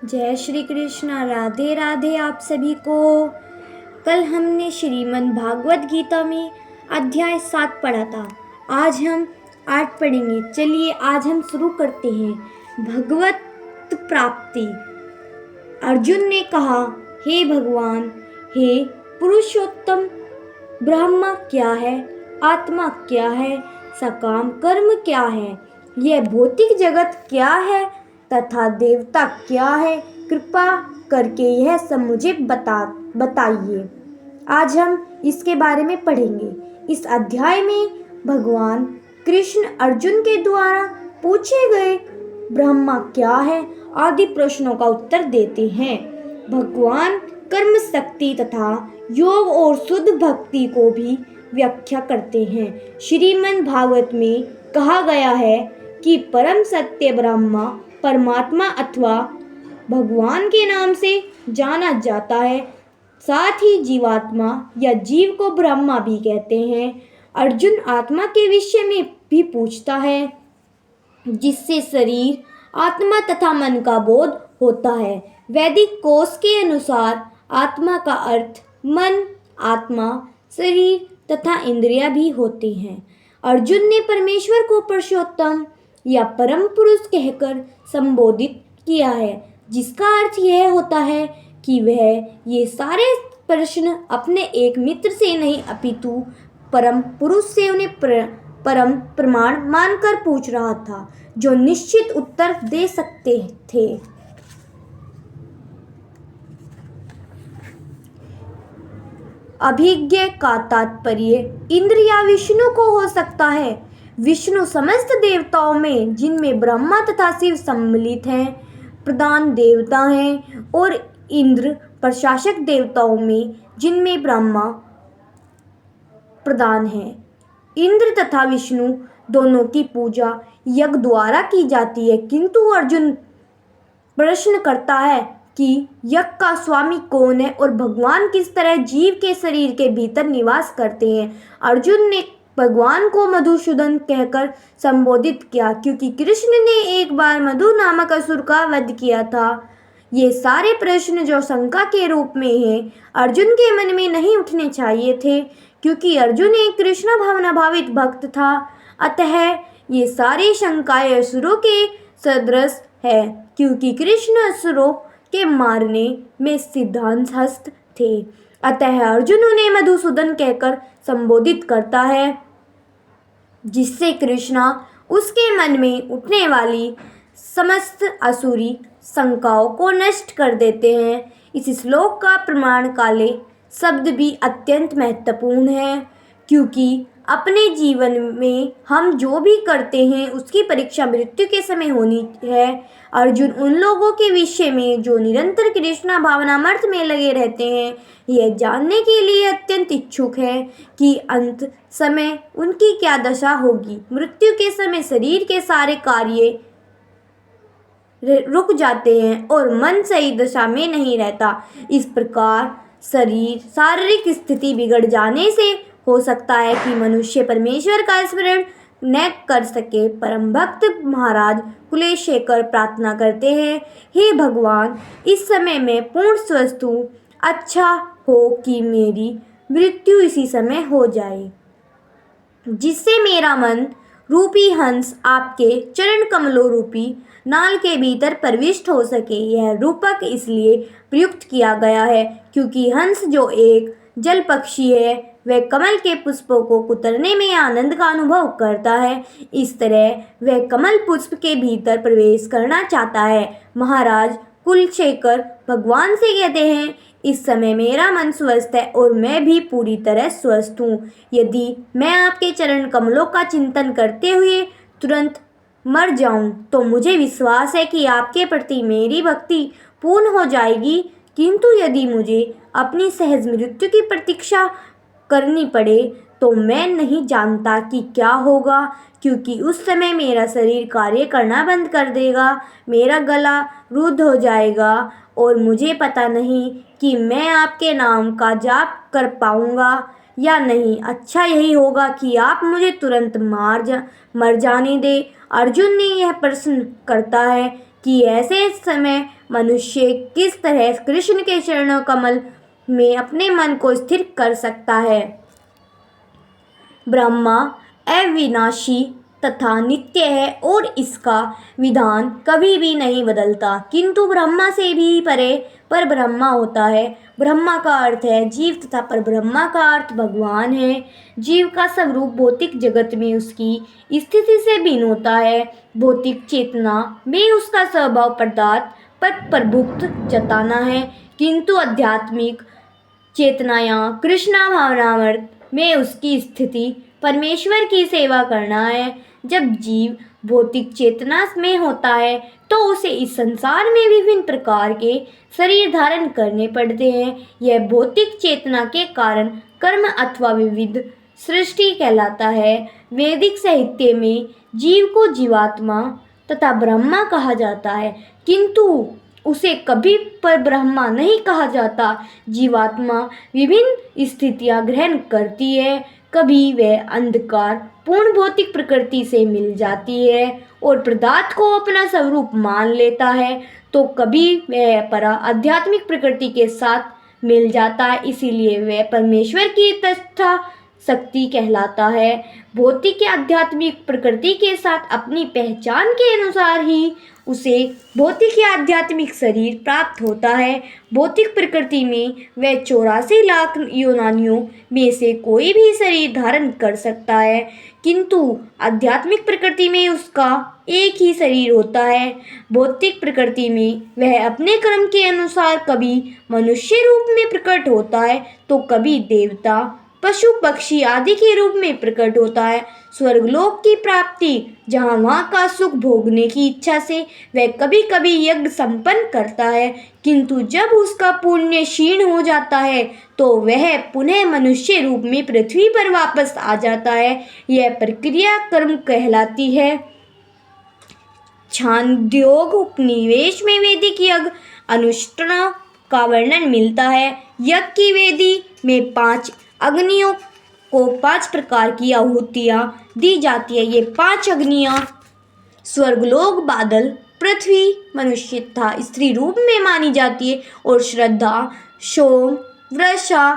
जय श्री कृष्ण। राधे राधे आप सभी को। कल हमने श्रीमद् भागवत गीता में अध्याय 7 पढ़ा था। आज हम 8 पढ़ेंगे। चलिए आज हम शुरू करते हैं। भगवत प्राप्ति। अर्जुन ने कहा, हे भगवान, हे पुरुषोत्तम, ब्रह्म क्या है, आत्मा क्या है, सकाम कर्म क्या है, यह भौतिक जगत क्या है तथा देवता क्या है, कृपा करके यह सब मुझे बताइए। आज हम इसके बारे में पढ़ेंगे। इस अध्याय में भगवान कृष्ण अर्जुन के द्वारा पूछे गए ब्रह्मा क्या है आदि प्रश्नों का उत्तर देते हैं। भगवान कर्म शक्ति तथा योग और शुद्ध भक्ति को भी व्याख्या करते हैं। श्रीमद् भागवत में कहा गया है कि परम सत्य ब्रह्मा परमात्मा अथवा भगवान के नाम से जाना जाता है। साथ ही जीवात्मा या जीव को ब्रह्मा भी कहते हैं। अर्जुन आत्मा के विषय में भी पूछता है, जिससे शरीर, आत्मा तथा मन का बोध होता है। वैदिक कोश के अनुसार आत्मा का अर्थ मन, आत्मा, शरीर तथा इंद्रियां भी होती हैं। अर्जुन ने परमेश्वर को पुरुषोत्तम या परम पुरुष कहकर संबोधित किया है, जिसका अर्थ यह होता है कि वह ये सारे प्रश्न अपने एक मित्र से नहीं अपितु परम पुरुष से उन्हें परम प्रमाण मानकर पूछ रहा था, जो निश्चित उत्तर दे सकते थे। अभिज्ञ का तात्पर्य इंद्र या विष्णु को हो सकता है। विष्णु समस्त देवताओं में, जिनमें ब्रह्मा तथा शिव सम्मिलित हैं, प्रधान देवता हैं, और इंद्र प्रशासक देवताओं में, जिनमें ब्रह्मा प्रधान है। इंद्र तथा विष्णु दोनों की पूजा यज्ञ द्वारा की जाती है, किंतु अर्जुन प्रश्न करता है कि यज्ञ का स्वामी कौन है और भगवान किस तरह जीव के शरीर के भीतर निवास करते हैं। अर्जुन ने भगवान को मधुसूदन कहकर संबोधित किया, क्योंकि कृष्ण ने एक बार मधु नामक असुर का वध किया था। ये सारे प्रश्न जो शंका के रूप में हैं, अर्जुन के मन में नहीं उठने चाहिए थे, क्योंकि अर्जुन एक कृष्ण भावना भावित भक्त था। अतः ये सारी शंकाएं असुरों के सदृश है, क्योंकि कृष्ण असुरों के मारने में सिद्धांतस्थ थे। अतः अर्जुन उन्हें मधुसूदन कहकर संबोधित करता है, जिससे कृष्णा उसके मन में उठने वाली समस्त असुरी शंकाओं को नष्ट कर देते हैं। इस श्लोक का प्रमाण काले शब्द भी अत्यंत महत्वपूर्ण है, क्योंकि अपने जीवन में हम जो भी करते हैं उसकी परीक्षा मृत्यु के समय होनी है। अर्जुन उन लोगों के विषय में जो निरंतर कृष्णा भावनामर्थ में लगे रहते हैं, यह जानने के लिए अत्यंत इच्छुक है कि अंत समय उनकी क्या दशा होगी। मृत्यु के समय शरीर के सारे कार्य रुक जाते हैं और मन सही दशा में नहीं रहता। इस प्रकार शारीरिक स्थिति बिगड़ जाने से हो सकता है कि मनुष्य परमेश्वर का स्मरण न कर सके। परम भक्त महाराज कुलशेखर प्रार्थना करते हैं, हे भगवान, इस समय मैं पूर्ण स्वस्थ हूँ। अच्छा हो कि मेरी मृत्यु इसी समय हो जाए, जिससे मेरा मन रूपी हंस आपके चरण कमलों रूपी नाल के भीतर प्रविष्ट हो सके। यह रूपक इसलिए प्रयुक्त किया गया है क्योंकि हंस जो एक जल पक्षी है, वह कमल के पुष्पों को कुतरने में आनंद का अनुभव करता है। इस तरह वह कमल पुष्प के भीतर प्रवेश करना चाहता है। महाराज कुलशेखर भगवान से कहते हैं, इस समय मेरा मन स्वस्थ है और मैं भी पूरी तरह स्वस्थ हूँ। यदि मैं आपके चरण कमलों का चिंतन करते हुए तुरंत मर जाऊं, तो मुझे विश्वास है कि आपके प्रति मेरी भक्ति पूर्ण हो जाएगी। किंतु यदि मुझे अपनी सहज मृत्यु की प्रतीक्षा करनी पड़े, तो मैं नहीं जानता कि क्या होगा, क्योंकि उस समय मेरा शरीर कार्य करना बंद कर देगा, मेरा गला रुद्ध हो जाएगा और मुझे पता नहीं कि मैं आपके नाम का जाप कर पाऊंगा या नहीं। अच्छा यही होगा कि आप मुझे तुरंत मर जाने दें। अर्जुन ने यह प्रश्न करता है कि ऐसे समय मनुष्य किस तरह कृष्ण के चरणों कमल में अपने मन को स्थिर कर सकता है। ब्रह्मा अविनाशी तथा नित्य है और इसका विधान कभी भी नहीं बदलता, किंतु ब्रह्मा से भी परे पर ब्रह्मा होता है। ब्रह्मा का अर्थ है जीव तथा पर ब्रह्मा का अर्थ भगवान है। जीव का स्वरूप भौतिक जगत में उसकी स्थिति से भिन्न होता है। भौतिक चेतना में उसका स्वभाव पदार्थ पर प्रभुत्व जताना है, किंतु आध्यात्मिक चेतना या कृष्णा भावनामृत में उसकी स्थिति परमेश्वर की सेवा करना है। जब जीव भौतिक चेतना में होता है तो उसे इस संसार में विभिन्न प्रकार के शरीर धारण करने पड़ते हैं। यह भौतिक चेतना के कारण कर्म अथवा विविध सृष्टि कहलाता है। वैदिक साहित्य में जीव को जीवात्मा तथा ब्रह्मा कहा जाता है, किंतु उसे कभी पर ब्रह्मा नहीं कहा जाता। जीवात्मा विभिन्न स्थितियां ग्रहण करती है। कभी वह अंधकार पूर्ण भौतिक प्रकृति से मिल जाती है और पदार्थ को अपना स्वरूप मान लेता है, तो कभी वह परा आध्यात्मिक प्रकृति के साथ मिल जाता है, इसीलिए वह परमेश्वर की तथा शक्ति कहलाता है। भौतिक या आध्यात्मिक प्रकृति के साथ अपनी पहचान के अनुसार ही उसे भौतिक या आध्यात्मिक शरीर प्राप्त होता है। भौतिक प्रकृति में वह 84 लाख योनियों में से कोई भी शरीर धारण कर सकता है, किंतु आध्यात्मिक प्रकृति में उसका एक ही शरीर होता है। भौतिक प्रकृति में वह अपने कर्म के अनुसार कभी मनुष्य रूप में प्रकट होता है तो कभी देवता, पशु पक्षी आदि के रूप में प्रकट होता है। स्वर्गलोक की प्राप्ति, जहाँ वहाँ का सुख भोगने की इच्छा से वह कभी कभी यज्ञ संपन्न करता है, किंतु जब उसका पुण्य क्षीण हो जाता है तो वह पुनः मनुष्य रूप में पृथ्वी पर वापस आ जाता है। यह प्रक्रिया कर्म कहलाती है। छांदोग्य उपनिवेश में वैदिक यज्ञ अनुष्ठान का वर्णन मिलता है। यज्ञ की वेदी में 5 अग्नियों को 5 प्रकार की आहुतियाँ दी जाती है। ये 5 अग्नियाँ स्वर्गलोक, बादल, पृथ्वी, मनुष्य तथा स्त्री रूप में मानी जाती है और श्रद्धा, सोम, वृषा,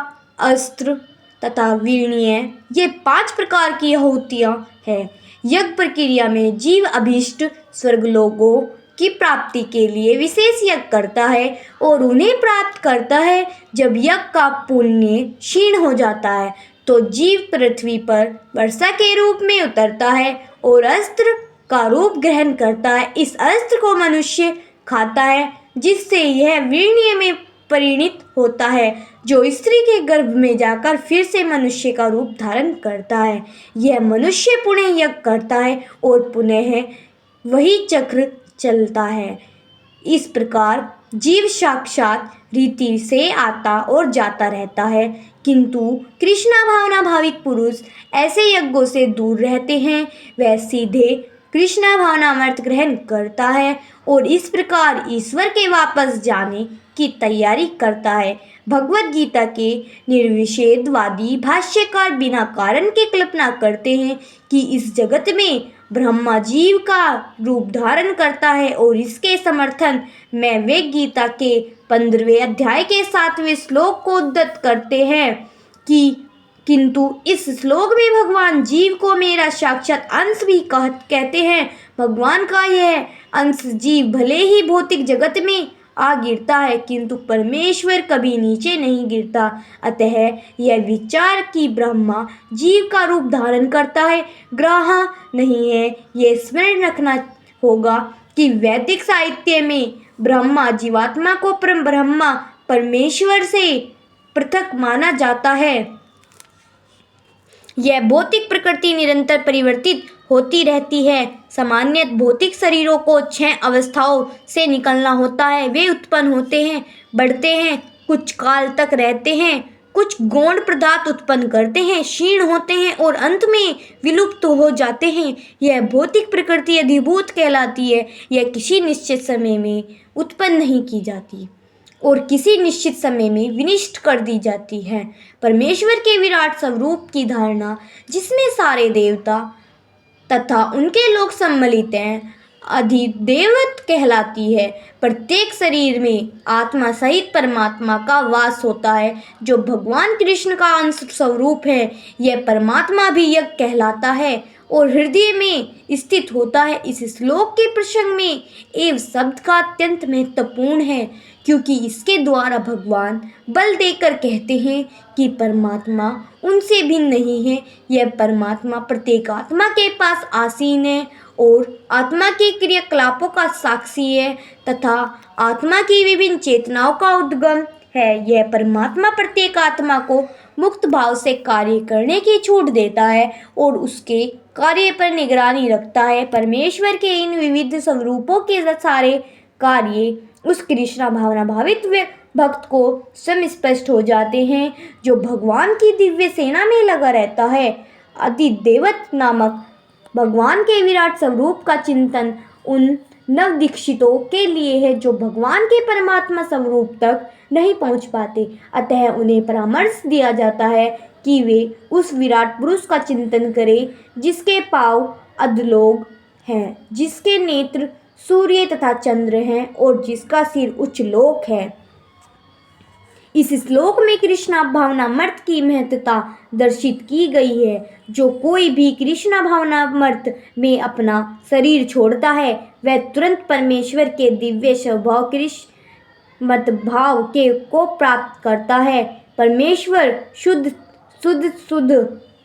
अस्त्र तथा वीर्य, ये 5 प्रकार की आहुतियाँ हैं। यज्ञ प्रक्रिया में जीव अभीष्ट स्वर्गलोकों की प्राप्ति के लिए विशेष यज्ञ करता है और उन्हें प्राप्त करता है। जब यज्ञ का पुण्य क्षीण हो जाता है तो जीव पृथ्वी पर वर्षा के रूप में उतरता है और अस्त्र का रूप ग्रहण करता है। इस अस्त्र को मनुष्य खाता है, जिससे यह वीर्य में परिणित होता है, जो स्त्री के गर्भ में जाकर फिर से मनुष्य का रूप धारण करता है। यह मनुष्य पुनः यज्ञ करता है और पुनः वही चक्र चलता है। इस प्रकार जीव साक्षात रीति से आता और जाता रहता है, किंतु कृष्णा भावना भाविक पुरुष ऐसे यज्ञों से दूर रहते हैं। वह सीधे कृष्णा भावनामृत ग्रहण करता है और इस प्रकार ईश्वर के वापस जाने की तैयारी करता है। भगवद गीता के निर्विषेधवादी भाष्यकार बिना कारण के कल्पना करते हैं कि इस जगत में ब्रह्मा जीव का रूप धारण करता है और इसके समर्थन में वे गीता के 15वें अध्याय के 7वें श्लोक को उद्धृत करते हैं कि किंतु इस श्लोक में भगवान जीव को मेरा साक्षात अंश भी कहते हैं। भगवान का यह अंश जीव भले ही भौतिक जगत में आ गिरता है, किंतु परमेश्वर कभी नीचे नहीं गिरता। अतः यह विचार कि ब्रह्मा जीव का रूप धारण करता है ग्रह नहीं है। यह स्मरण रखना होगा कि वैदिक साहित्य में ब्रह्मा जीवात्मा को परम ब्रह्मा परमेश्वर से पृथक माना जाता है। यह भौतिक प्रकृति निरंतर परिवर्तित होती रहती है। सामान्यतः भौतिक शरीरों को 6 अवस्थाओं से निकलना होता है। वे उत्पन्न होते हैं, बढ़ते हैं, कुछ काल तक रहते हैं, कुछ गौण पदार्थ उत्पन्न करते हैं, क्षीण होते हैं और अंत में विलुप्त हो जाते हैं। यह भौतिक प्रकृति अधिभूत कहलाती है। यह किसी निश्चित समय में उत्पन्न नहीं की जाती और किसी निश्चित समय में विनष्ट कर दी जाती है। परमेश्वर के विराट स्वरूप की धारणा, जिसमें सारे देवता तथा उनके लोग सम्मिलित हैं, अधिदेवत कहलाती है। प्रत्येक शरीर में आत्मा सहित परमात्मा का वास होता है, जो भगवान कृष्ण का अंश स्वरूप है। यह परमात्मा भी यज्ञ कहलाता है और हृदय में स्थित होता है। इस श्लोक के प्रसंग में एव शब्द का अत्यंत महत्वपूर्ण है, क्योंकि इसके द्वारा भगवान बल देकर कहते हैं कि परमात्मा उनसे भिन्न नहीं है। यह परमात्मा प्रत्येक आत्मा के पास आसीन है और आत्मा के क्रियाकलापों का साक्षी है तथा आत्मा की विभिन्न चेतनाओं का उद्गम है। यह परमात्मा प्रत्येक आत्मा को मुक्त भाव से कार्य करने की छूट देता है और उसके कार्य पर निगरानी रखता है। परमेश्वर के इन विविध स्वरूपों के सारे कार्य उस कृष्णा भावना भावित भक्त को स्वयं स्पष्ट हो जाते हैं, जो भगवान की दिव्य सेना में लगा रहता है। अधिदेवत नामक भगवान के विराट स्वरूप का चिंतन उन नवदीक्षितों के लिए है जो भगवान के परमात्मा स्वरूप तक नहीं पहुंच पाते। अतः उन्हें परामर्श दिया जाता है कि वे उस विराट पुरुष का चिंतन करें जिसके पांव अधोलोक हैं, जिसके नेत्र सूर्य तथा चंद्र हैं और जिसका सिर उच्च लोक है। इस श्लोक में कृष्णा भावनामर्त की महत्ता दर्शित की गई है। जो कोई भी कृष्णा भावनामर्त में अपना शरीर छोड़ता है, वह तुरंत परमेश्वर के दिव्य स्वभाव कृष्ण मत भाव के को प्राप्त करता है। परमेश्वर शुद्ध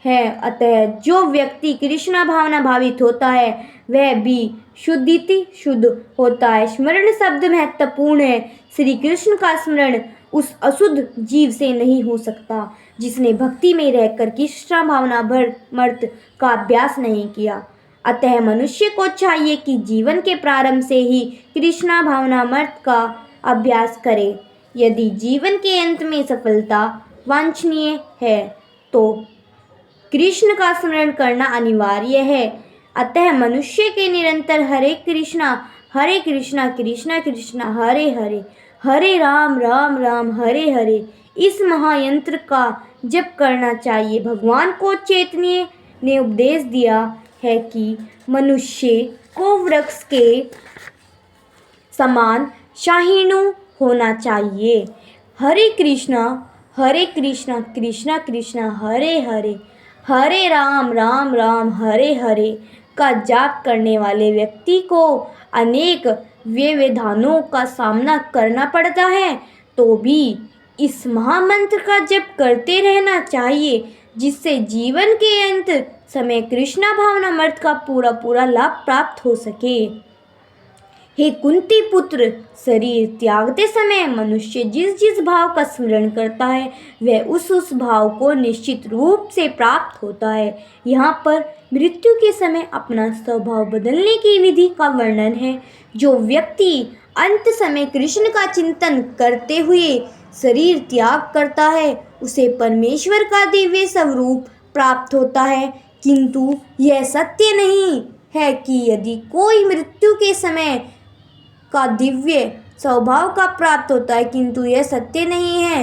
है, अतः जो व्यक्ति कृष्णा भावना भावित होता है वह भी शुद्ध होता है। स्मरण शब्द महत्वपूर्ण है। श्री कृष्ण का स्मरण उस अशुद्ध जीव से नहीं हो सकता जिसने भक्ति में रहकर कृष्णा भावना मर्त का अभ्यास नहीं किया। अतः मनुष्य को चाहिए कि जीवन के प्रारंभ से ही कृष्णा भावना मर्त का अभ्यास करे। यदि जीवन के अंत में सफलता वांछनीय है तो कृष्ण का स्मरण करना अनिवार्य है। अतः मनुष्य के निरंतर हरे कृष्णा कृष्णा कृष्णा हरे हरे, हरे राम राम राम हरे हरे इस महायंत्र का जप करना चाहिए। भगवान को चैतन्य ने उपदेश दिया है कि मनुष्य को वृक्ष के समान शाहीनु होना चाहिए। हरे कृष्णा कृष्णा कृष्णा हरे हरे, हरे राम राम राम हरे हरे का जाप करने वाले व्यक्ति को अनेक व्यवधानों का सामना करना पड़ता है, तो भी इस महामंत्र का जप करते रहना चाहिए, जिससे जीवन के अंत समय कृष्णा भावनामृत का पूरा लाभ प्राप्त हो सके। हे कुंती पुत्र, शरीर त्यागते समय मनुष्य जिस भाव का स्मरण करता है वह उस भाव को निश्चित रूप से प्राप्त होता है। यहाँ पर मृत्यु के समय अपना स्वभाव बदलने की विधि का वर्णन है। जो व्यक्ति अंत समय कृष्ण का चिंतन करते हुए शरीर त्याग करता है उसे परमेश्वर का दिव्य स्वरूप प्राप्त होता है। किंतु यह सत्य नहीं है कि यदि कोई मृत्यु के समय का दिव्य स्वभाव का प्राप्त होता है, किंतु यह सत्य नहीं है,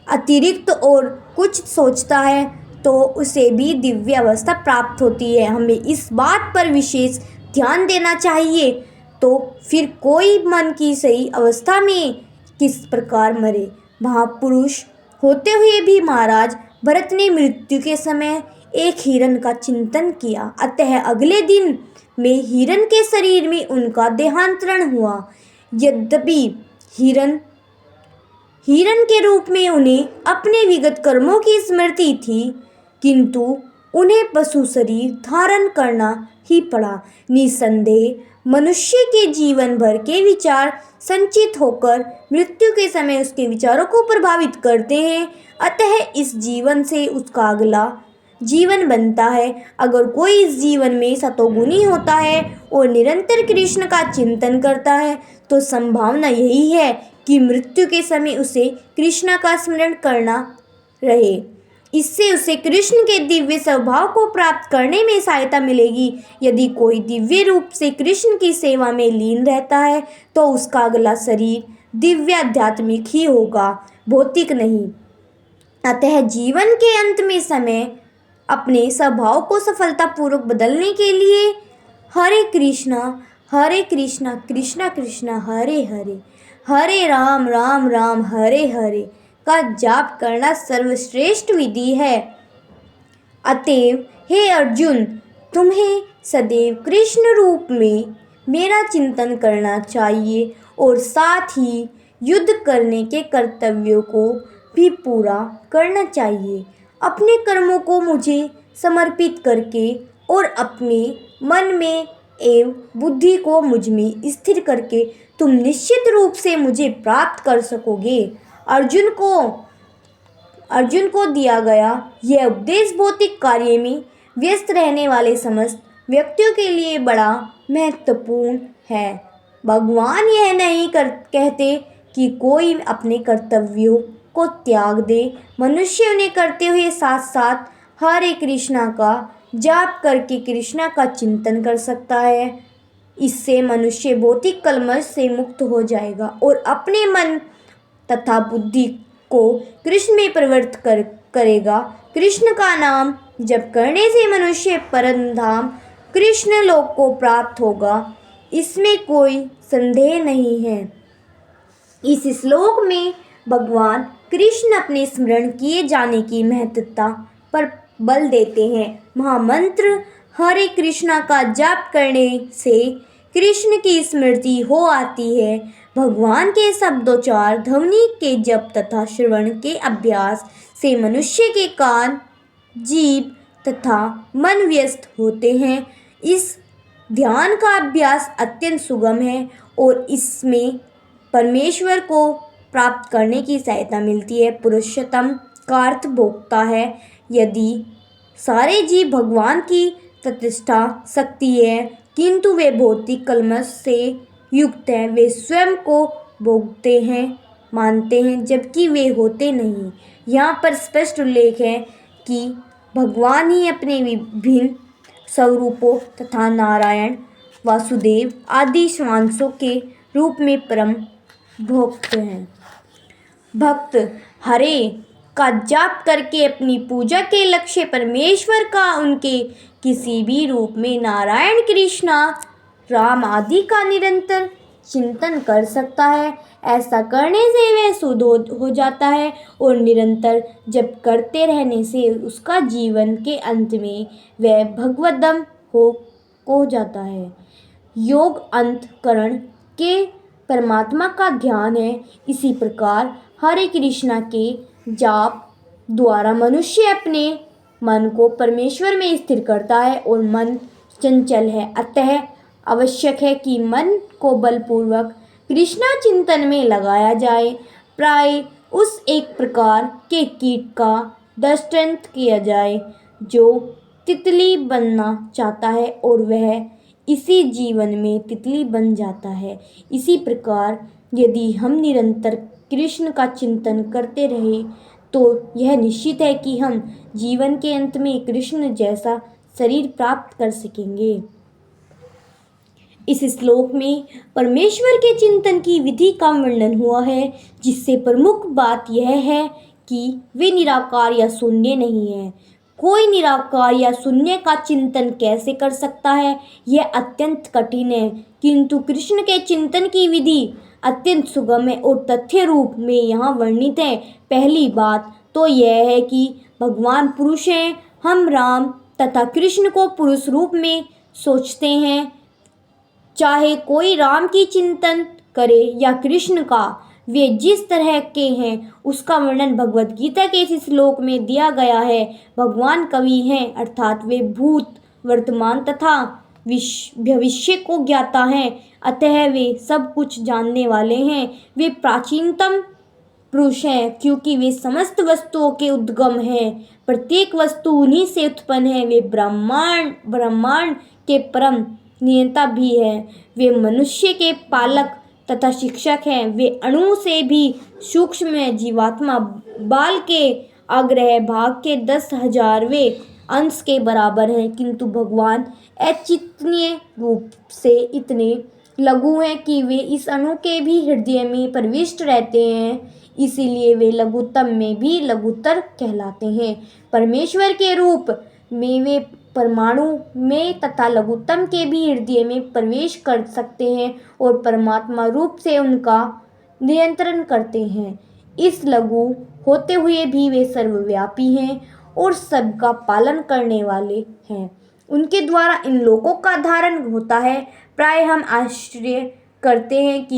अतिरिक्त और कुछ सोचता है तो उसे भी दिव्य अवस्था प्राप्त होती है। हमें इस बात पर विशेष ध्यान देना चाहिए। तो फिर कोई मन की सही अवस्था में किस प्रकार मरे। महापुरुष होते हुए भी महाराज भरत ने मृत्यु के समय एक हिरण का चिंतन किया, अतः अगले दिन में हिरण के शरीर में उनका देहांतरण हुआ। यद्यपि हिरण के रूप में उन्हें अपने विगत कर्मों की स्मृति थी, किंतु उन्हें पशु शरीर धारण करना ही पड़ा। निसंदेह मनुष्य के जीवन भर के विचार संचित होकर मृत्यु के समय उसके विचारों को प्रभावित करते हैं, अतः इस जीवन से उसका अगला जीवन बनता है। अगर कोई इस जीवन में सतोगुणी होता है और निरंतर कृष्ण का चिंतन करता है तो संभावना यही है कि मृत्यु के समय उसे कृष्ण का स्मरण करना रहे। इससे उसे कृष्ण के दिव्य स्वभाव को प्राप्त करने में सहायता मिलेगी। यदि कोई दिव्य रूप से कृष्ण की सेवा में लीन रहता है तो उसका अगला शरीर दिव्य आध्यात्मिक ही होगा, भौतिक नहीं। अतः जीवन के अंत में समय अपने स्वभाव को सफलतापूर्वक बदलने के लिए हरे हरे कृष्णा कृष्णा कृष्णा हरे हरे, हरे राम राम राम हरे हरे का जाप करना सर्वश्रेष्ठ विधि है। अतएव हे अर्जुन, तुम्हें सदैव कृष्ण रूप में मेरा चिंतन करना चाहिए और साथ ही युद्ध करने के कर्तव्यों को भी पूरा करना चाहिए। अपने कर्मों को मुझे समर्पित करके और अपने मन में एवं बुद्धि को मुझ में स्थिर करके तुम निश्चित रूप से मुझे प्राप्त कर सकोगे। अर्जुन को दिया गया यह उपदेश भौतिक कार्य में व्यस्त रहने वाले समस्त व्यक्तियों के लिए बड़ा महत्वपूर्ण है। भगवान यह नहीं कहते कि कोई अपने कर्तव्यों को त्याग दे। मनुष्य उन्हें करते हुए साथ साथ हरे कृष्णा का जाप करके कृष्णा का चिंतन कर सकता है। इससे मनुष्य भौतिक कलमश से मुक्त हो जाएगा और अपने मन तथा बुद्धि को कृष्ण में परिवर्तित करेगा। कृष्ण का नाम जप करने से मनुष्य परम धाम कृष्ण लोक को प्राप्त होगा, इसमें कोई संदेह नहीं है। इस श्लोक में भगवान कृष्ण अपने स्मरण किए जाने की महत्वता पर बल देते हैं। महामंत्र हरे कृष्णा का जाप करने से कृष्ण की स्मृति हो आती है। भगवान के शब्दोच्चार ध्वनि के जप तथा श्रवण के अभ्यास से मनुष्य के कान, जीभ तथा मन व्यस्त होते हैं। इस ध्यान का अभ्यास अत्यंत सुगम है और इसमें परमेश्वर को प्राप्त करने की सहायता मिलती है। पुरुषोत्तम का अर्थ भोक्ता है। यदि सारे जीव भगवान की प्रतिष्ठा शक्ति है, किंतु वे भौतिक कलमश से युक्त हैं। वे स्वयं को भोगते हैं मानते हैं, जबकि वे होते नहीं। यहाँ पर स्पष्ट उल्लेख है कि भगवान ही अपने विभिन्न स्वरूपों तथा नारायण, वासुदेव आदि स्वांशों के रूप में परम भक्त हैं। भक्त हरे का जाप करके अपनी पूजा के लक्ष्य परमेश्वर का उनके किसी भी रूप में नारायण, कृष्णा, राम आदि का निरंतर चिंतन कर सकता है। ऐसा करने से वह शुद्ध हो जाता है और निरंतर जप करते रहने से उसका जीवन के अंत में वह भगवद्धाम हो जाता है। योग अंतःकरण के परमात्मा का ध्यान है। इसी प्रकार हरे कृष्णा के जाप द्वारा मनुष्य अपने मन को परमेश्वर में स्थिर करता है और मन चंचल है, अतः आवश्यक है कि मन को बलपूर्वक कृष्णा चिंतन में लगाया जाए। प्राय उस एक प्रकार के कीट का दृष्टांत किया जाए जो तितली बनना चाहता है और वह इसी जीवन में तितली बन जाता है। इसी प्रकार यदि हम निरंतर कृष्ण का चिंतन करते रहे तो यह निश्चित है कि हम जीवन के अंत में कृष्ण जैसा शरीर प्राप्त कर सकेंगे। इस श्लोक में परमेश्वर के चिंतन की विधि का वर्णन हुआ है, जिससे प्रमुख बात यह है कि वे निराकार या शून्य नहीं है। कोई निराकार या शून्य का चिंतन कैसे कर सकता है, यह अत्यंत कठिन है, किंतु कृष्ण के चिंतन की विधि अत्यंत सुगम है और तथ्य रूप में यहाँ वर्णित है। पहली बात तो यह है कि भगवान पुरुष हैं। हम राम तथा कृष्ण को पुरुष रूप में सोचते हैं। चाहे कोई राम की चिंतन करे या कृष्ण का, वे जिस तरह के हैं उसका वर्णन भगवद गीता के इस श्लोक में दिया गया है। भगवान कवि हैं, अर्थात वे भूत, वर्तमान तथा भविष्य को ज्ञाता हैं, अतः वे सब कुछ जानने वाले हैं। वे प्राचीनतम पुरुष हैं क्योंकि वे समस्त वस्तुओं के उद्गम हैं। प्रत्येक वस्तु उन्हीं से उत्पन्न है। वे ब्रह्मांड के परम नियंता भी हैं। वे मनुष्य के पालक तथा शिक्षक हैं। वे अणु से भी सूक्ष्म जीवात्मा, बाल के अग्रह भाग के 10,000वें अंश के बराबर हैं, किंतु भगवान अचिंतनीय रूप से इतने लघु हैं कि वे इस अणु के भी हृदय में प्रविष्ट रहते हैं, इसीलिए वे लघुतम में भी लघुतर कहलाते हैं। परमेश्वर के रूप में वे परमाणु में तथा लघुत्तम के भी हृदय में प्रवेश कर सकते हैं और परमात्मा रूप से उनका नियंत्रण करते हैं। इस लघु होते हुए भी वे सर्वव्यापी हैं और सबका पालन करने वाले हैं। उनके द्वारा इन लोकों का धारण होता है। प्राय हम आश्चर्य करते हैं कि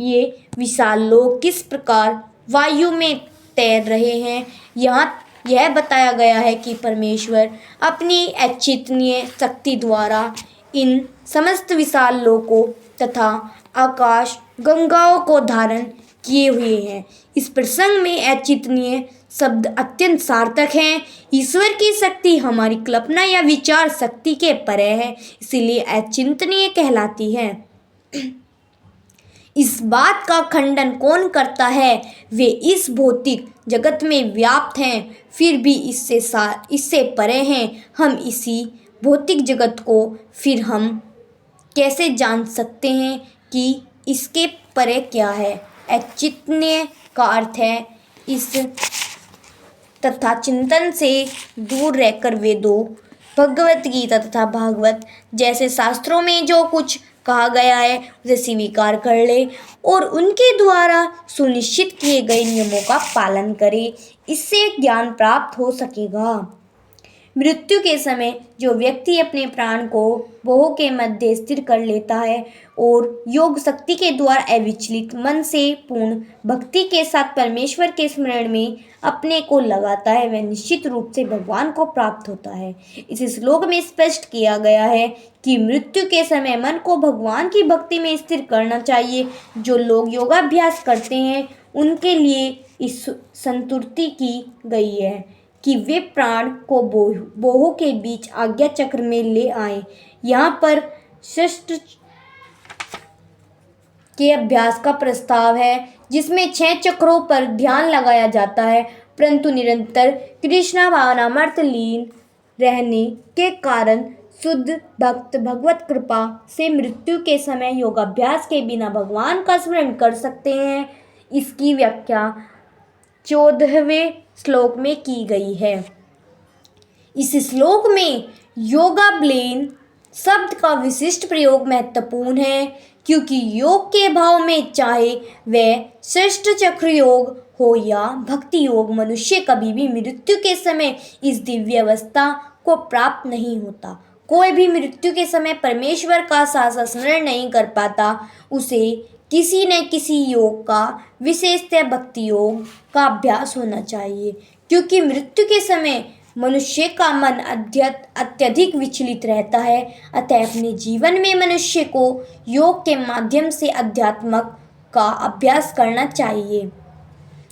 ये विशाल लोक किस प्रकार वायु में तैर रहे हैं। यहाँ यह बताया गया है कि परमेश्वर अपनी अचिंतनीय शक्ति द्वारा इन समस्त विशाल लोकों तथा आकाश गंगाओं को धारण किए हुए हैं। इस प्रसंग में अचिंतनीय शब्द अत्यंत सार्थक हैं। ईश्वर की शक्ति हमारी कल्पना या विचार शक्ति के परे है, इसीलिए अचिंतनीय कहलाती है। इस बात का खंडन कौन करता है? वे इस भौतिक जगत में व्याप्त हैं, फिर भी इससे परे हैं। हम इसी भौतिक जगत को फिर हम कैसे जान सकते हैं कि इसके परे क्या है? अचिंतनीय का अर्थ है इस तथा चिंतन से दूर रहकर वेदों, भगवत गीता तथा भागवत जैसे शास्त्रों में जो कुछ कहा गया है उसे स्वीकार कर ले और उनके द्वारा सुनिश्चित किए गए नियमों का पालन करे। इससे ज्ञान प्राप्त हो सकेगा। मृत्यु के समय जो व्यक्ति अपने प्राण को भोग के मध्य स्थिर कर लेता है और योग शक्ति के द्वारा अविचलित मन से पूर्ण भक्ति के साथ परमेश्वर के स्मरण में अपने को लगाता है, वह निश्चित रूप से भगवान को प्राप्त होता है। इस श्लोक में स्पष्ट किया गया है कि मृत्यु के समय मन को भगवान की भक्ति में स्थिर करना चाहिए। जो लोग योगाभ्यास करते हैं उनके लिए इस संतुष्टि की गई है कि वे प्राण को बोहों के बीच आज्ञा चक्र में ले आए। यहाँ पर शस्त्र के अभ्यास का प्रस्ताव है जिसमें 6 चक्रों पर ध्यान लगाया जाता है, परंतु निरंतर कृष्णा भावनामर्थ लीन रहने के कारण शुद्ध भक्त भगवत कृपा से मृत्यु के समय योगाभ्यास के बिना भगवान का स्मरण कर सकते हैं। इसकी व्याख्या 14वें श्लोक में की गई है। इस श्लोक में योगाब्लेन शब्द का विशिष्ट प्रयोग महत्वपूर्ण है, क्योंकि योग के भाव में चाहे वह षष्ठ चक्र योग हो या भक्ति योग, मनुष्य कभी भी मृत्यु के समय इस दिव्य अवस्था को प्राप्त नहीं होता। कोई भी मृत्यु के समय परमेश्वर का साचा स्मरण नहीं कर पाता। उसे किसी न किसी योग का, विशेषतः भक्ति योग का अभ्यास होना चाहिए, क्योंकि मृत्यु के समय मनुष्य का मन अत्यधिक विचलित रहता है। अतः अपने जीवन में मनुष्य को योग के माध्यम से अध्यात्म का अभ्यास करना चाहिए।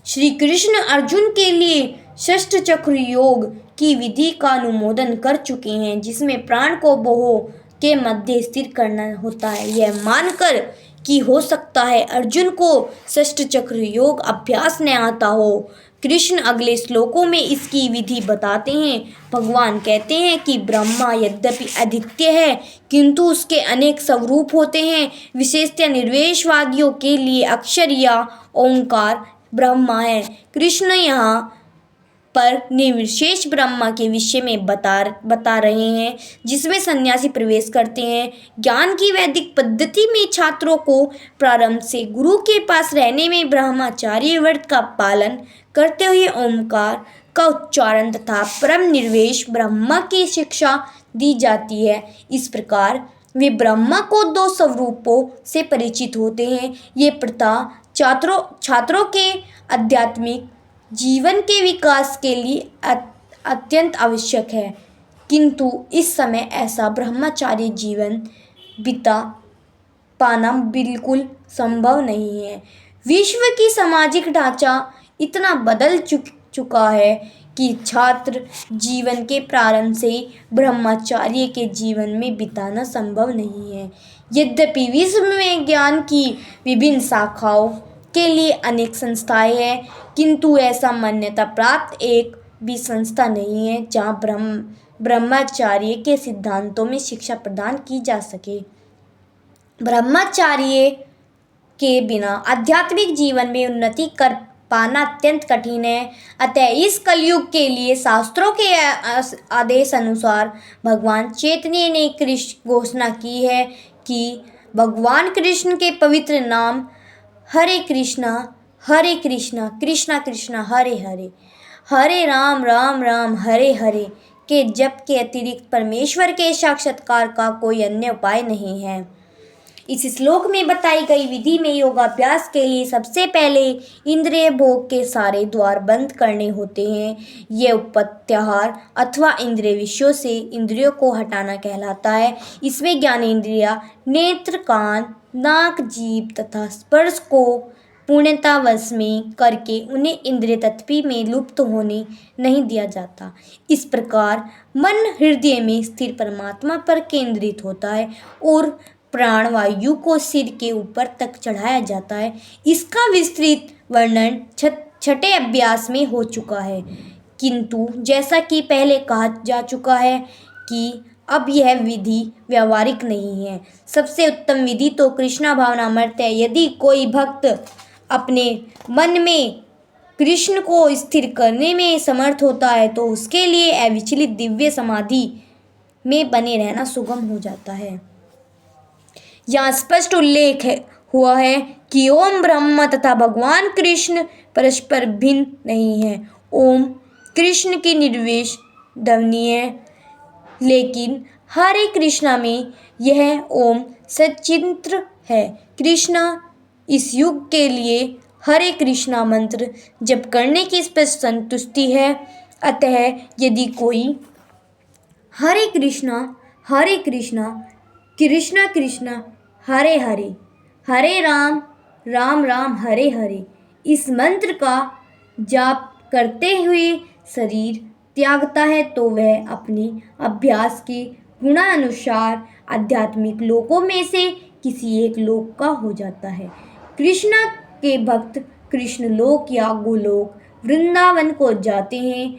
श्री कृष्ण अर्जुन के लिए षष्ठ चक्र योग की विधि का अनुमोदन कर चुके हैं, जिसमें प्राण को बोहों के मध्य स्थिर करना होता है। यह मानकर कि हो सकता है अर्जुन को षष्ठ चक्र योग अभ्यास न आता हो, कृष्ण अगले श्लोकों में इसकी विधि बताते हैं। भगवान कहते हैं कि ब्रह्मा यद्यपि अद्वितीय है, किंतु उसके अनेक स्वरूप होते हैं। विशेषतः निर्विशेषवादियों के लिए अक्षर या ओंकार ब्रह्मा है। कृष्ण यहाँ पर निर्विशेष ब्रह्मा के विषय में बता रहे हैं, जिसमें सन्यासी प्रवेश करते हैं। ज्ञान की वैदिक पद्धति में छात्रों को प्रारंभ से गुरु के पास रहने में ब्रह्मचार्य व्रत का पालन करते हुए ओंकार का उच्चारण तथा परम निर्वेश ब्रह्मा की शिक्षा दी जाती है। इस प्रकार वे ब्रह्मा को 2 स्वरूपों से परिचित होते हैं। ये प्रथा छात्रों के आध्यात्मिक जीवन के विकास के लिए अत्यंत आवश्यक है, किंतु इस समय ऐसा ब्रह्मचार्य जीवन बिता पाना बिल्कुल संभव नहीं है। विश्व की सामाजिक ढांचा इतना बदल चुका है कि छात्र जीवन के प्रारंभ से ब्रह्मचार्य के जीवन में बिताना संभव नहीं है। यद्यपि विश्व में ज्ञान की विभिन्न शाखाओं के लिए अनेक संस्थाएं हैं, किंतु ऐसा मान्यता प्राप्त एक भी संस्था नहीं है जहां ब्रह्मचार्य के सिद्धांतों में शिक्षा प्रदान की जा सके। ब्रह्मचार्य के बिना आध्यात्मिक जीवन में उन्नति कर पाना अत्यंत कठिन है। अतः इस कलयुग के लिए शास्त्रों के आदेश अनुसार भगवान चैतन्य ने कृष्ण घोषणा की है कि भगवान कृष्ण के पवित्र नाम हरे कृष्णा कृष्णा कृष्णा हरे हरे, हरे राम राम राम हरे हरे के जप के अतिरिक्त परमेश्वर के साक्षात्कार का कोई अन्य उपाय नहीं है। इस श्लोक में बताई गई विधि में योगाभ्यास के लिए सबसे पहले इंद्रिय भोग के सारे द्वार बंद करने होते हैं। यह उपत्याहार अथवा इंद्रिय विषयों से इंद्रियों को हटाना कहलाता है। इसमें ज्ञानेंद्रिया, नेत्र, कान, नाक, जीभ तथा स्पर्श को पूर्णता वश में करके उन्हें इंद्रिय तत्वी में लुप्त होने नहीं दिया जाता। इस प्रकार मन हृदय में स्थिर परमात्मा पर केंद्रित होता है और प्राण वायु को सिर के ऊपर तक चढ़ाया जाता है। इसका विस्तृत वर्णन छठे अभ्यास में हो चुका है, किंतु जैसा कि पहले कहा जा चुका है कि अब यह विधि व्यावहारिक नहीं है। सबसे उत्तम विधि तो कृष्णा भावनामृत है। यदि कोई भक्त अपने मन में कृष्ण को स्थिर करने में समर्थ होता है तो उसके लिए अविचलित दिव्य समाधि में बने रहना सुगम हो जाता है। यहाँ स्पष्ट उल्लेख हुआ है कि ओम ब्रह्म तथा भगवान कृष्ण परस्पर भिन्न नहीं है। ओम कृष्ण की निर्वेश ध्वनि है, लेकिन हरे कृष्णा में यह ओम सचिंत्र है। कृष्णा इस युग के लिए हरे कृष्णा मंत्र जप करने की स्पष्ट संतुष्टि है। अतः यदि कोई हरे कृष्णा कृष्णा कृष्णा हरे हरे, हरे राम राम राम हरे हरे इस मंत्र का जाप करते हुए शरीर त्यागता है तो वह अपने अभ्यास के गुणानुसार आध्यात्मिक लोकों में से किसी एक लोक का हो जाता है। कृष्णा के भक्त कृष्ण लोक या गोलोक वृंदावन को जाते हैं।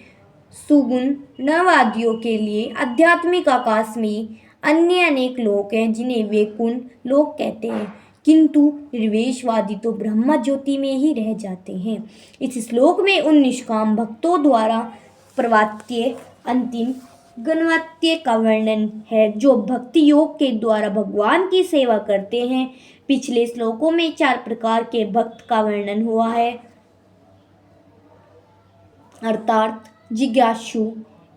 सुगुण नववादियों के लिए आध्यात्मिक आकाश में अन्य अनेक लोक हैं जिन्हें वे कुंड लोक कहते हैं, किंतु निर्वेशवादी तो ब्रह्म ज्योति में ही रह जाते हैं। इस श्लोक में उन निष्काम भक्तों द्वारा प्रवर्त्य अंतिम गणवात्य का वर्णन है जो भक्ति योग के द्वारा भगवान की सेवा करते हैं। पिछले श्लोकों में 4 प्रकार के भक्त का वर्णन हुआ है, अर्थात जिज्ञासु,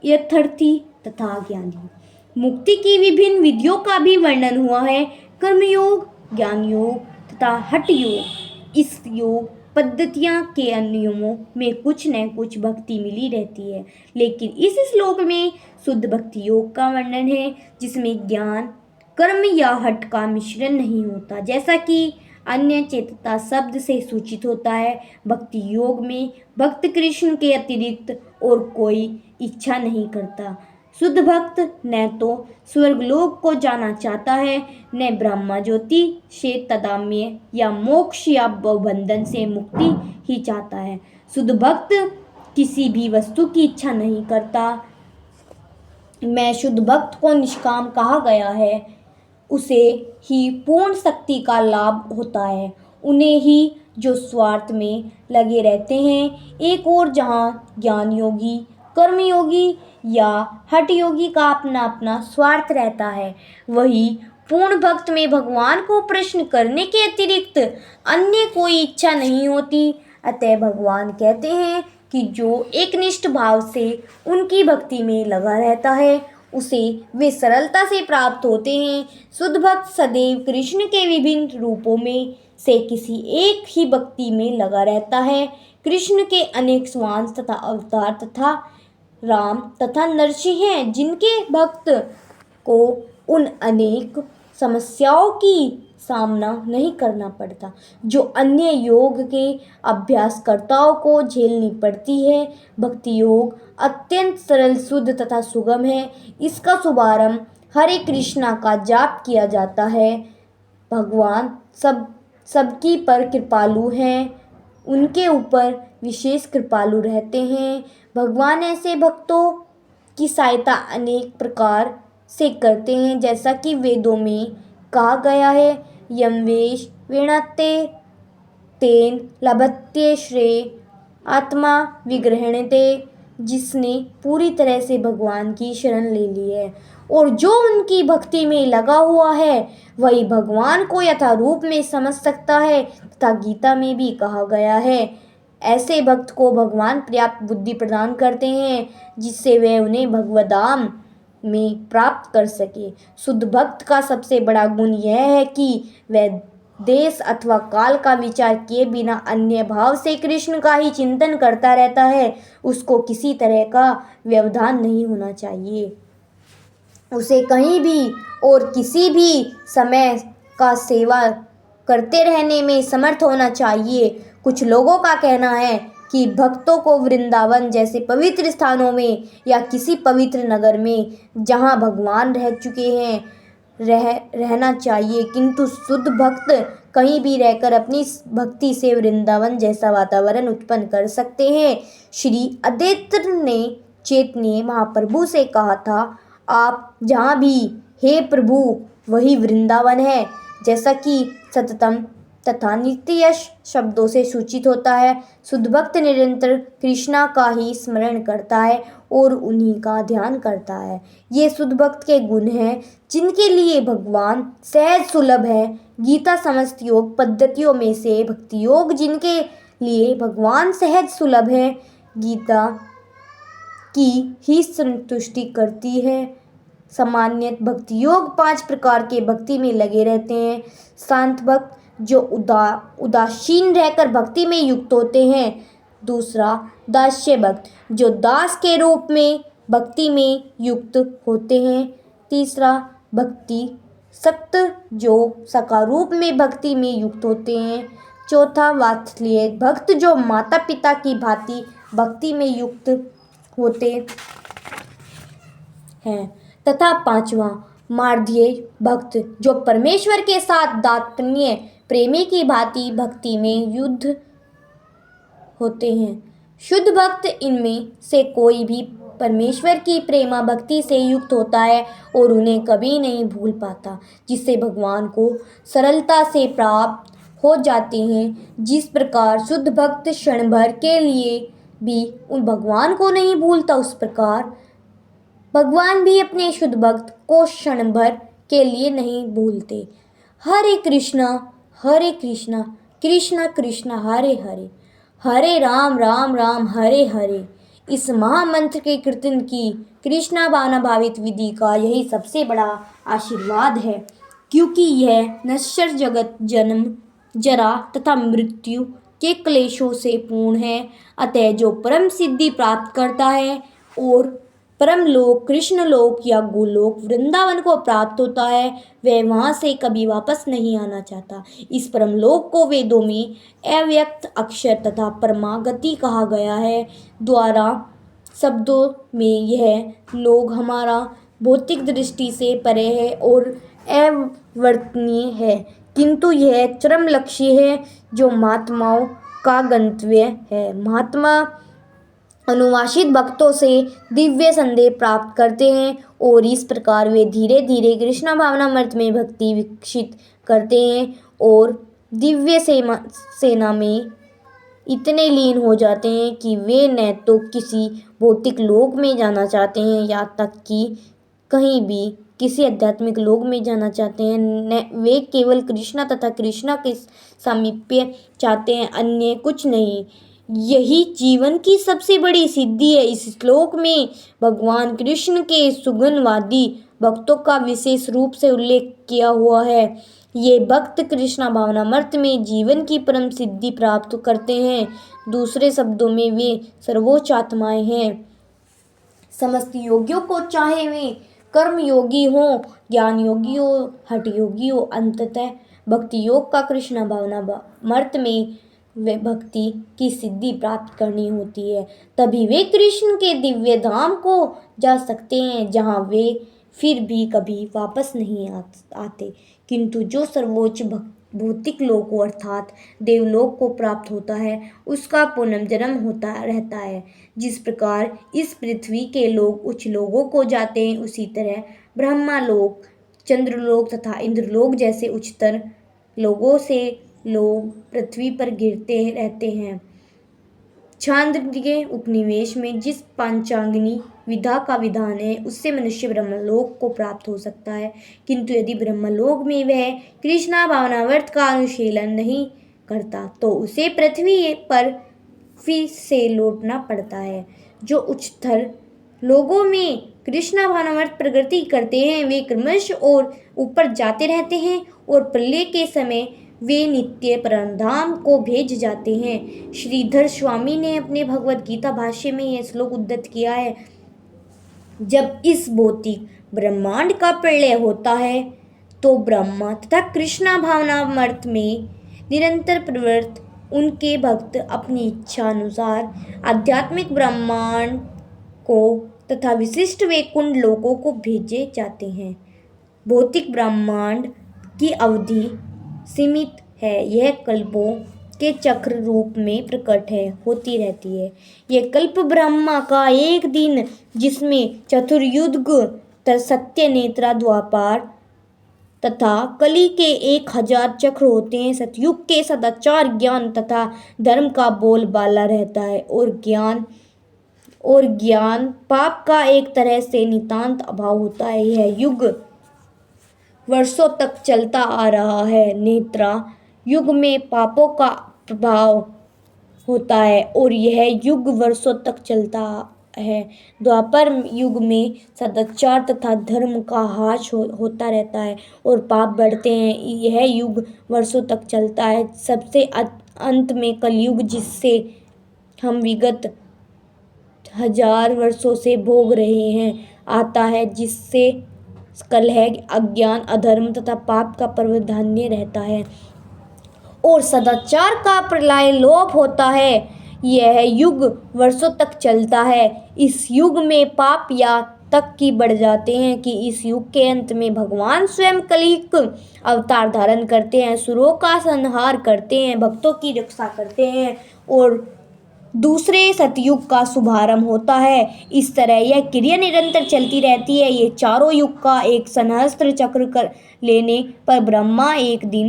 यथार्थी तथा ज्ञानी। मुक्ति की विभिन्न विधियों का भी वर्णन हुआ है, कर्मयोग, ज्ञान योग तथा हठ योग। इस योग पद्धतियाँ के नियमों में कुछ न कुछ भक्ति मिली रहती है, लेकिन इस श्लोक में शुद्ध भक्ति योग का वर्णन है जिसमें ज्ञान, कर्म या हठ का मिश्रण नहीं होता, जैसा कि अन्य चेतता शब्द से सूचित होता है। भक्ति योग में भक्त कृष्ण के अतिरिक्त और कोई इच्छा नहीं करता। शुद्ध भक्त न तो स्वर्गलोक को जाना चाहता है, न ब्रह्म ज्योति से तदाम्य या मोक्ष या बंधन से मुक्ति ही चाहता है। शुद्ध भक्त किसी भी वस्तु की इच्छा नहीं करता। मैं शुद्ध भक्त को निष्काम कहा गया है, उसे ही पूर्ण शक्ति का लाभ होता है। उन्हें ही जो स्वार्थ में लगे रहते हैं। एक और जहाँ ज्ञान योगी, कर्म योगी या हठ योगी का अपना अपना स्वार्थ रहता है, वही पूर्ण भक्त में भगवान को प्रश्न करने के अतिरिक्त अन्य कोई इच्छा नहीं होती। अतः भगवान कहते हैं कि जो एकनिष्ठ भाव से उनकी भक्ति में लगा रहता है उसे वे सरलता से प्राप्त होते हैं। शुद्ध भक्त सदैव कृष्ण के विभिन्न रूपों में से किसी एक ही भक्ति में लगा रहता है। कृष्ण के अनेक स्वांश तथा अवतार तथा राम तथा नरसिंह हैं जिनके भक्त को उन अनेक समस्याओं की सामना नहीं करना पड़ता जो अन्य योग के अभ्यासकर्ताओं को झेलनी पड़ती है। भक्ति योग अत्यंत सरल, शुद्ध तथा सुगम है। इसका शुभारंभ हरे कृष्णा का जाप किया जाता है। भगवान सबकी पर कृपालु हैं, उनके ऊपर विशेष कृपालु रहते हैं। भगवान ऐसे भक्तों की सहायता अनेक प्रकार से करते हैं, जैसा कि वेदों में कहा गया है। यमवेश वेणाते तेन लभते श्रेय आत्मा विग्रहणते, जिसने पूरी तरह से भगवान की शरण ले ली है और जो उनकी भक्ति में लगा हुआ है वही भगवान को यथारूप में समझ सकता है। तथा गीता में भी कहा गया है, ऐसे भक्त को भगवान पर्याप्त बुद्धि प्रदान करते हैं जिससे वे उन्हें भगवद्धाम में प्राप्त कर सके। शुद्ध भक्त का सबसे बड़ा गुण यह है कि वह देश अथवा काल का विचार किए बिना अन्य भाव से कृष्ण का ही चिंतन करता रहता है। उसको किसी तरह का व्यवधान नहीं होना चाहिए। उसे कहीं भी और किसी भी समय का सेवा करते रहने में समर्थ होना चाहिए। कुछ लोगों का कहना है कि भक्तों को वृंदावन जैसे पवित्र स्थानों में या किसी पवित्र नगर में जहाँ भगवान रह चुके हैं रहना चाहिए, किंतु शुद्ध भक्त कहीं भी रहकर अपनी भक्ति से वृंदावन जैसा वातावरण उत्पन्न कर सकते हैं। श्री अद्वैत ने चैतन्य महाप्रभु से कहा था, आप जहाँ भी हे प्रभु वही वृंदावन है, जैसा कि सततम तथा नित्य शब्दों से सूचित होता है। शुद्ध भक्त निरंतर कृष्णा का ही स्मरण करता है और उन्हीं का ध्यान करता है। ये शुद्ध भक्त के गुण हैं जिनके लिए भगवान सहज सुलभ है। गीता समस्त योग पद्धतियों में से भक्ति योग जिनके लिए भगवान सहज सुलभ है, गीता की ही संतुष्टि करती है। सामान्य भक्ति योग 5 प्रकार के भक्ति में लगे रहते हैं। शांत भक्त जो उदासीन रहकर भक्ति में युक्त होते हैं। दूसरा, दास्य भक्त जो दास के रूप में भक्ति में युक्त होते हैं। तीसरा, भक्ति सक्त जो सखा रूप में भक्ति में युक्त होते हैं। चौथा, वात्सल्य भक्त जो माता पिता की भांति भक्ति में युक्त होते हैं। तथा पांचवा, मार्दय भक्त जो परमेश्वर के साथ दातन्य प्रेमी की भांति भक्ति में युक्त होते हैं। शुद्ध भक्त इनमें से कोई भी परमेश्वर की प्रेमा भक्ति से युक्त होता है और उन्हें कभी नहीं भूल पाता, जिससे भगवान को सरलता से प्राप्त हो जाते हैं। जिस प्रकार शुद्ध भक्त क्षण भर के लिए भी उन भगवान को नहीं भूलता, उस प्रकार भगवान भी अपने शुद्ध भक्त को क्षण भर के लिए नहीं भूलते। हरे कृष्णा कृष्णा कृष्णा हरे हरे, हरे राम राम हरे हरे। इस महामंत्र के कीर्तन की कृष्णा भावना भावित विधि का यही सबसे बड़ा आशीर्वाद है, क्योंकि यह नश्वर जगत जन्म जरा तथा मृत्यु के क्लेशों से पूर्ण है। अतः जो परम सिद्धि प्राप्त करता है और परम लोक कृष्ण लोक या गोलोक वृंदावन को प्राप्त होता है, वह वहाँ से कभी वापस नहीं आना चाहता। इस परम लोक को वेदों में अव्यक्त अक्षर तथा परमागति कहा गया है। द्वारा शब्दों में यह लोक हमारा भौतिक दृष्टि से परे है और अवर्तनीय है, किंतु यह चरम लक्ष्य है जो महात्माओं का गंतव्य है। महात्मा अनुवासित भक्तों से दिव्य संदेश प्राप्त करते हैं और इस प्रकार वे धीरे धीरे कृष्ण भावनामृत में भक्ति विकसित करते हैं और दिव्य सेना में इतने लीन हो जाते हैं कि वे न तो किसी भौतिक लोक में जाना चाहते हैं या तक कि कहीं भी किसी आध्यात्मिक लोक में जाना चाहते हैं। न वे केवल कृष्णा तथा कृष्णा के सामीप्य चाहते हैं, अन्य कुछ नहीं। यही जीवन की सबसे बड़ी सिद्धि है। इस श्लोक में भगवान कृष्ण के सुगुणवादी भक्तों का विशेष रूप से उल्लेख किया हुआ है। ये भक्त कृष्णा भावनामृत में जीवन की परम सिद्धि प्राप्त करते हैं। दूसरे शब्दों में वे सर्वोच्च आत्माएं हैं। समस्त योगियों को, चाहे वे कर्म योगी हो, ज्ञान योगी हो, हठ योगी हो, अंततः भक्ति योग का कृष्ण भावनामृत में वे भक्ति की सिद्धि प्राप्त करनी होती है। तभी वे कृष्ण के दिव्य धाम को जा सकते हैं, जहाँ वे फिर भी कभी वापस नहीं आते। किंतु जो सर्वोच्च भौतिक लोक अर्थात देवलोक को प्राप्त होता है, उसका पुनर्जन्म होता रहता है। जिस प्रकार इस पृथ्वी के लोग उच्च लोगों को जाते हैं, उसी तरह ब्रह्मालोक, चंद्रलोक तथा इंद्रलोक जैसे उच्चतर लोगों से लोग पृथ्वी पर गिरते रहते हैं। छांदोग्य उपनिवेश में जिस पांचांगिनी विधा का विधान है उससे मनुष्य ब्रह्मलोक को प्राप्त हो सकता है, किंतु यदि ब्रह्मलोक में वह कृष्णा भावनावर्त का अनुशीलन नहीं करता तो उसे पृथ्वी पर फिर से लौटना पड़ता है। जो उच्चतर लोगों में कृष्णा भावनावर्त प्रगति करते हैं वे क्रमश और ऊपर जाते रहते हैं और प्रलय के समय वे नित्य परमधाम को भेज जाते हैं। श्रीधर स्वामी ने अपने भगवद गीता भाष्य में यह श्लोक उद्धृत किया है। जब इस भौतिक ब्रह्मांड का प्रलय होता है तो ब्रह्मा तथा कृष्णा भावनामर्त में निरंतर प्रवृत्त उनके भक्त अपनी इच्छा अनुसार आध्यात्मिक ब्रह्मांड को तथा विशिष्ट वैकुंठ लोकों को भेजे जाते हैं। भौतिक ब्रह्मांड की अवधि सीमित है, यह कल्पों के चक्र रूप में प्रकट होती रहती है। यह कल्प ब्रह्मा का एक दिन जिसमें चतुर्युग सत्य नेत्रा द्वापार तथा कली के 1000 चक्र होते हैं। सतयुग के सदाचार ज्ञान तथा धर्म का बोलबाला रहता है और ज्ञान पाप का एक तरह से नितांत अभाव होता है। यह युग वर्षों तक चलता आ रहा है। नेत्रा युग में पापों का प्रभाव होता है और यह युग वर्षों तक चलता है। द्वापर युग में सदाचार तथा धर्म का ह्रास होता रहता है और पाप बढ़ते हैं। यह युग वर्षों तक चलता है। सबसे अंत में कलयुग जिससे हम विगत 1000 वर्षों से भोग रहे हैं आता है, जिससे कलह अज्ञान अधर्म तथा पाप का प्रावधान्य रहता है और सदाचार का प्रलय लोप होता है। यह युग वर्षों तक चलता है। इस युग में पाप या तक की बढ़ जाते हैं कि इस युग के अंत में भगवान स्वयं कलियुग अवतार धारण करते हैं, असुरों का संहार करते हैं, भक्तों की रक्षा करते हैं और दूसरे सतयुग का शुभारंभ होता है। इस तरह यह क्रिया निरंतर चलती रहती है। ये चारों युग का एक सहस्त्र चक्र कर लेने पर ब्रह्मा एक दिन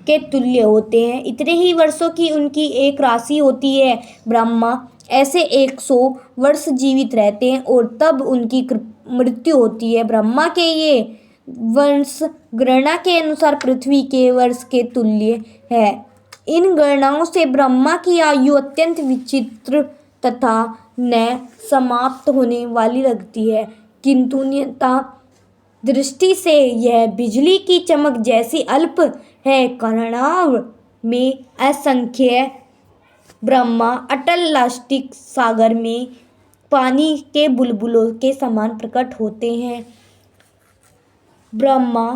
के तुल्य होते हैं। इतने ही वर्षों की उनकी एक राशि होती है। ब्रह्मा ऐसे 100 वर्ष जीवित रहते हैं और तब उनकी मृत्यु होती है। ब्रह्मा के ये वर्ष गणना के अनुसार पृथ्वी के वर्ष के तुल्य है। इन गणनाओं से ब्रह्मा की आयु अत्यंत विचित्र तथा न समाप्त होने वाली लगती है, किंतु नियता दृष्टि से यह बिजली की चमक जैसी अल्प है। कर्णाव में असंख्य ब्रह्मा अटल लास्टिक सागर में पानी के बुलबुलों के समान प्रकट होते हैं। ब्रह्मा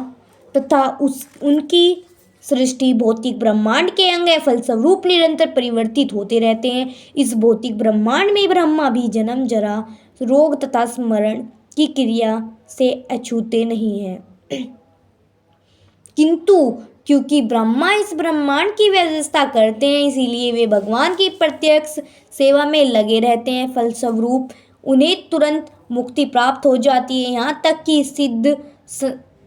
तथा उनकी सृष्टि भौतिक ब्रह्मांड के अंग फलस्वरूप निरंतर परिवर्तित होते रहते हैं। इस भौतिक ब्रह्मांड में ब्रह्मा भी जन्म जरा रोग तथा स्मरण की क्रिया से अछूते नहीं है, किंतु क्योंकि ब्रह्मा इस ब्रह्मांड की व्यवस्था करते हैं इसीलिए वे भगवान की प्रत्यक्ष सेवा में लगे रहते हैं। फलस्वरूप उन्हें तुरंत मुक्ति प्राप्त हो जाती है। यहाँ तक कि सिद्ध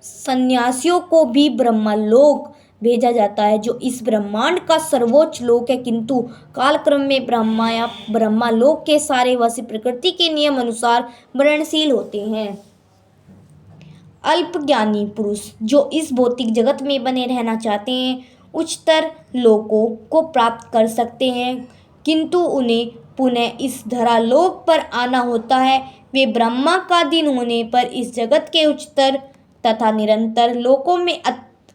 सन्यासियों को भी ब्रह्मलोक भेजा जाता है, जो इस ब्रह्मांड का सर्वोच्च लोक है, किंतु कालक्रम में ब्रह्मा या ब्रह्मलोक के सारे वासी प्रकृति के नियम अनुसार मरणशील होते हैं। अल्पज्ञानी पुरुष जो इस भौतिक जगत में बने रहना चाहते हैं उच्चतर लोकों को प्राप्त कर सकते हैं, किंतु उन्हें पुनः इस धरालोक पर आना होता है। वे ब्रह्मा का दिन होने पर इस जगत के उच्चतर तथा निरंतर लोकों में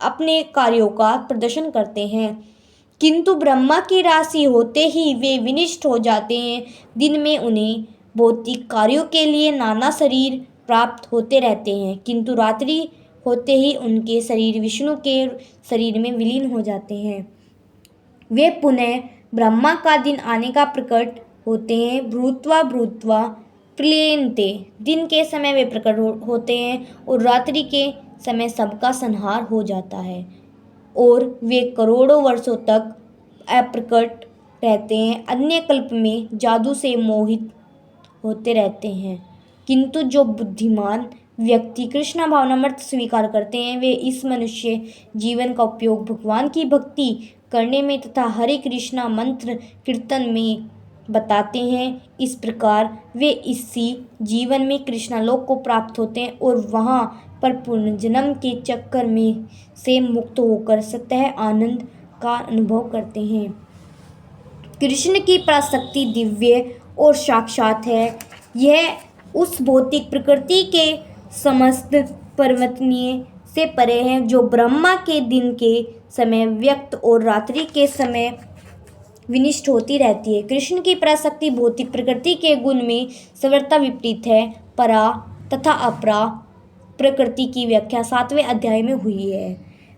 अपने कार्यों का प्रदर्शन करते हैं, किंतु ब्रह्मा की राशि होते ही वे विनिष्ट हो जाते हैं। दिन में उन्हें भौतिक कार्यों के लिए नाना शरीर प्राप्त होते रहते हैं, किंतु रात्रि होते ही उनके शरीर विष्णु के शरीर में विलीन हो जाते हैं। वे पुनः ब्रह्मा का दिन आने का प्रकट होते हैं। भूत्वा भूत्वा प्लीयन्ते, दिन के समय वे प्रकट होते हैं और रात्रि के समय सबका संहार हो जाता है और वे करोड़ों वर्षों तक अप्रकट रहते हैं। अन्य कल्प में जादू से मोहित होते रहते हैं, किंतु जो बुद्धिमान व्यक्ति कृष्णा भावनामृत स्वीकार करते हैं वे इस मनुष्य जीवन का उपयोग भगवान की भक्ति करने में तथा हरे कृष्णा मंत्र कीर्तन में बताते हैं। इस प्रकार वे इसी जीवन में कृष्णालोक को प्राप्त होते हैं और वहाँ पर पुनर्जन्म के चक्कर में से मुक्त होकर सतह आनंद का अनुभव करते हैं। कृष्ण की पराशक्ति दिव्य और साक्षात है। यह उस भौतिक प्रकृति के समस्त परिवर्तनीय से परे है जो ब्रह्मा के दिन के समय व्यक्त और रात्रि के समय विनिष्ट होती रहती है। कृष्ण की पराशक्ति भौतिक प्रकृति के गुण में सर्वथा विपरीत है। परा तथा अपरा प्रकृति की व्याख्या 7वें अध्याय में हुई है।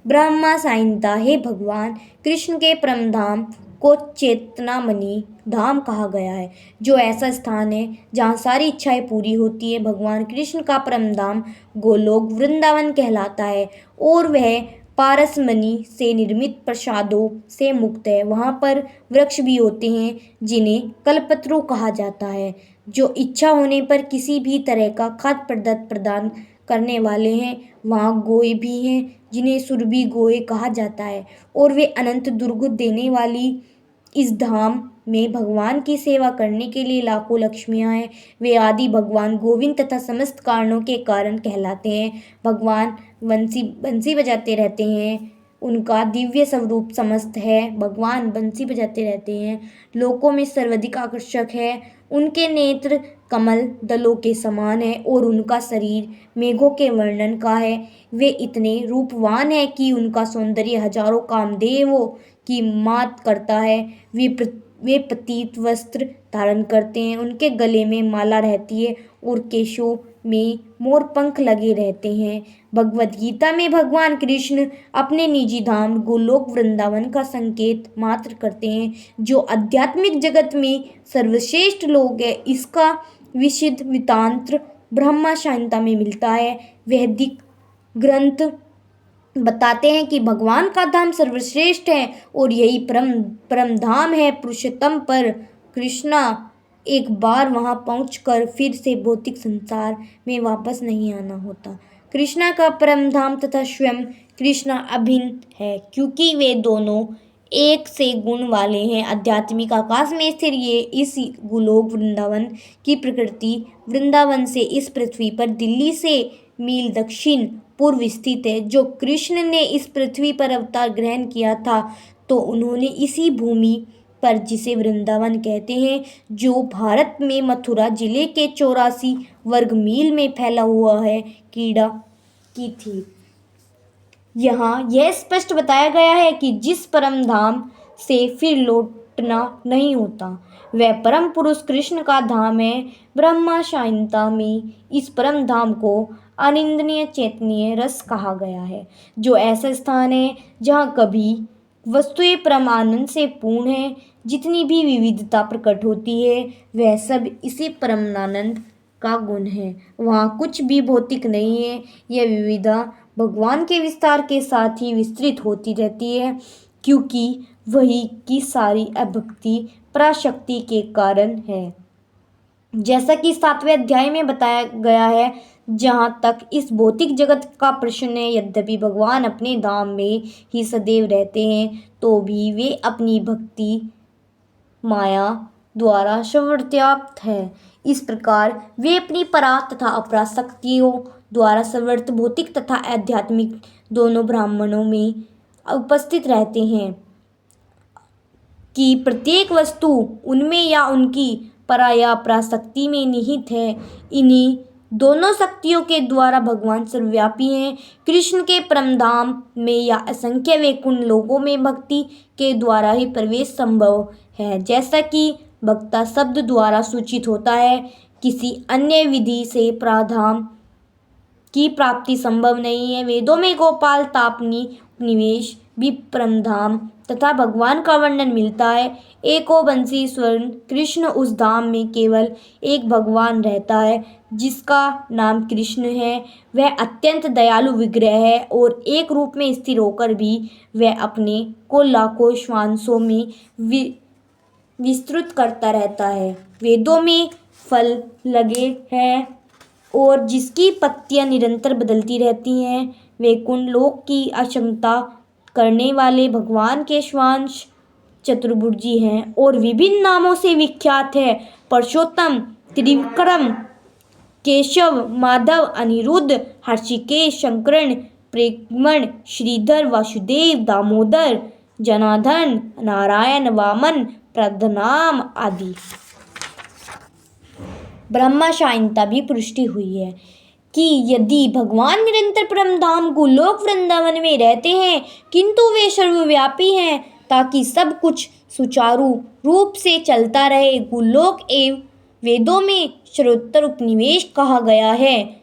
ब्रह्मा संहिता। हे भगवान, कृष्ण के परम धाम को चेतनामणि धाम कहा गया है, जो ऐसा स्थान है जहाँ सारी इच्छाएं पूरी होती है। भगवान कृष्ण का परम धाम गोलोक वृंदावन कहलाता है और वह पारसमणि से निर्मित प्रसादों से मुक्त है। वहाँ पर वृक्ष भी होते हैं जिन्हें कल्पतरु कहा जाता है, जो इच्छा होने पर किसी भी तरह का खाद्य पदार्थ प्रदान करने वाले हैं। वहाँ गोए भी हैं जिन्हें सुरभि गोए कहा जाता है और वे अनंत दुर्ग देने वाली इस धाम में भगवान की सेवा करने के लिए लाखों लक्ष्मियाँ हैं। वे आदि भगवान गोविंद तथा समस्त कारणों के कारण कहलाते हैं। भगवान बंसी बजाते रहते हैं, उनका दिव्य स्वरूप समस्त है। भगवान बंसी बजाते रहते हैं, लोकों में सर्वाधिक आकर्षक है। उनके नेत्र कमल दलों के समान है और उनका शरीर मेघों के वर्णन का है। वे इतने रूपवान है कि उनका सौंदर्य हजारों कामदेवों की मात करता है। वे पतित वस्त्र धारण करते हैं, उनके गले में माला रहती है और केशों में मोर पंख लगे रहते हैं। भगवद गीता में भगवान कृष्ण अपने निजी धाम गोलोक वृंदावन का संकेत मात्र करते हैं, जो आध्यात्मिक जगत में सर्वश्रेष्ठ लोक है। इसका विशद वृत्तांत ब्रह्मा संहिता में मिलता है। वैदिक ग्रंथ बताते हैं कि भगवान का धाम सर्वश्रेष्ठ है और यही परम धाम है। पुरुषोत्तम पर कृष्णा एक बार वहां पहुंचकर फिर से भौतिक संसार में वापस नहीं आना होता। कृष्णा का परम धाम तथा स्वयं कृष्णा अभिन्न है, क्योंकि वे दोनों एक से गुण वाले हैं। आध्यात्मिक आकाश में स्थिर ये इस गोलोक वृंदावन की प्रकृति वृंदावन से इस पृथ्वी पर दिल्ली से मील दक्षिण पूर्व स्थित है। जो कृष्ण ने इस पृथ्वी पर अवतार ग्रहण किया था तो उन्होंने इसी भूमि पर, जिसे वृंदावन कहते हैं, जो भारत में मथुरा जिले के 84 वर्ग मील में फैला हुआ है, क्रीड़ा की थी। यहाँ यह स्पष्ट बताया गया है कि जिस परम धाम से फिर लौटना नहीं होता वह परम पुरुष कृष्ण का धाम है। ब्रह्मा संहिता में इस परम धाम को अनिंदनीय चैतन्य रस कहा गया है, जो ऐसा स्थान है जहाँ कभी वस्तुएं परम आनंद से पूर्ण है। जितनी भी विविधता प्रकट होती है वह सब इसी परम आनंद का गुण है। वहाँ कुछ भी भौतिक नहीं है। यह विविधता भगवान के विस्तार के साथ ही विस्तृत होती रहती है, क्योंकि वही की सारी अभक्ति पराशक्ति के कारण है। जैसा कि 7वें अध्याय में बताया गया है, जहाँ तक इस भौतिक जगत का प्रश्न है, यद्यपि भगवान अपने धाम में ही सदैव रहते हैं तो भी वे अपनी भक्ति माया द्वारा सर्वव्याप्त है। इस प्रकार वे अपनी परा तथा अपरा शक्तियों द्वारा सर्वत्र भौतिक तथा आध्यात्मिक दोनों ब्रह्मांडों में उपस्थित रहते हैं कि प्रत्येक वस्तु उनमें या उनकी परा या अपरा शक्ति में निहित है। इन्हीं दोनों शक्तियों के द्वारा भगवान सर्वव्यापी हैं। कृष्ण के परमधाम में या असंख्य वैकुंठ लोकों में भक्ति के द्वारा ही प्रवेश संभव है, जैसा कि भक्ता शब्द द्वारा सूचित होता है। किसी अन्य विधि से पराधाम की प्राप्ति संभव नहीं है। वेदों में गोपाल तापनी उपनिवेश भी परमधाम तथा भगवान का वर्णन मिलता है। एको बंसी स्वर्ण कृष्ण उस धाम में केवल एक भगवान रहता है, जिसका नाम कृष्ण है। वह अत्यंत दयालु विग्रह है और एक रूप में स्थिर होकर भी वह अपने को लाखों श्वासों में विस्तृत करता रहता है। वेदों में फल लगे हैं और जिसकी पत्तियां निरंतर बदलती रहती हैं। वैकुंठ लोक की आशंका करने वाले भगवान के श्वांश चतुर्भुजी हैं और विभिन्न नामों से विख्यात है। पुरुषोत्तम, त्रिविक्रम, केशव, माधव, अनिरुद्ध, हर्षिकेश, शंकरन, प्रेमण, श्रीधर, वासुदेव, दामोदर, जनार्दन, नारायण, वामन, पद्मनाभ आदि। ब्रह्मा शायनता भी पुष्टि हुई है कि यदि भगवान निरंतर परमधाम गोलोक वृंदावन में रहते हैं, किंतु वे सर्वव्यापी हैं ताकि सब कुछ सुचारू रूप से चलता रहे। गोलोक एवं वेदों में सर्वोत्तर उपनिवेश कहा गया है।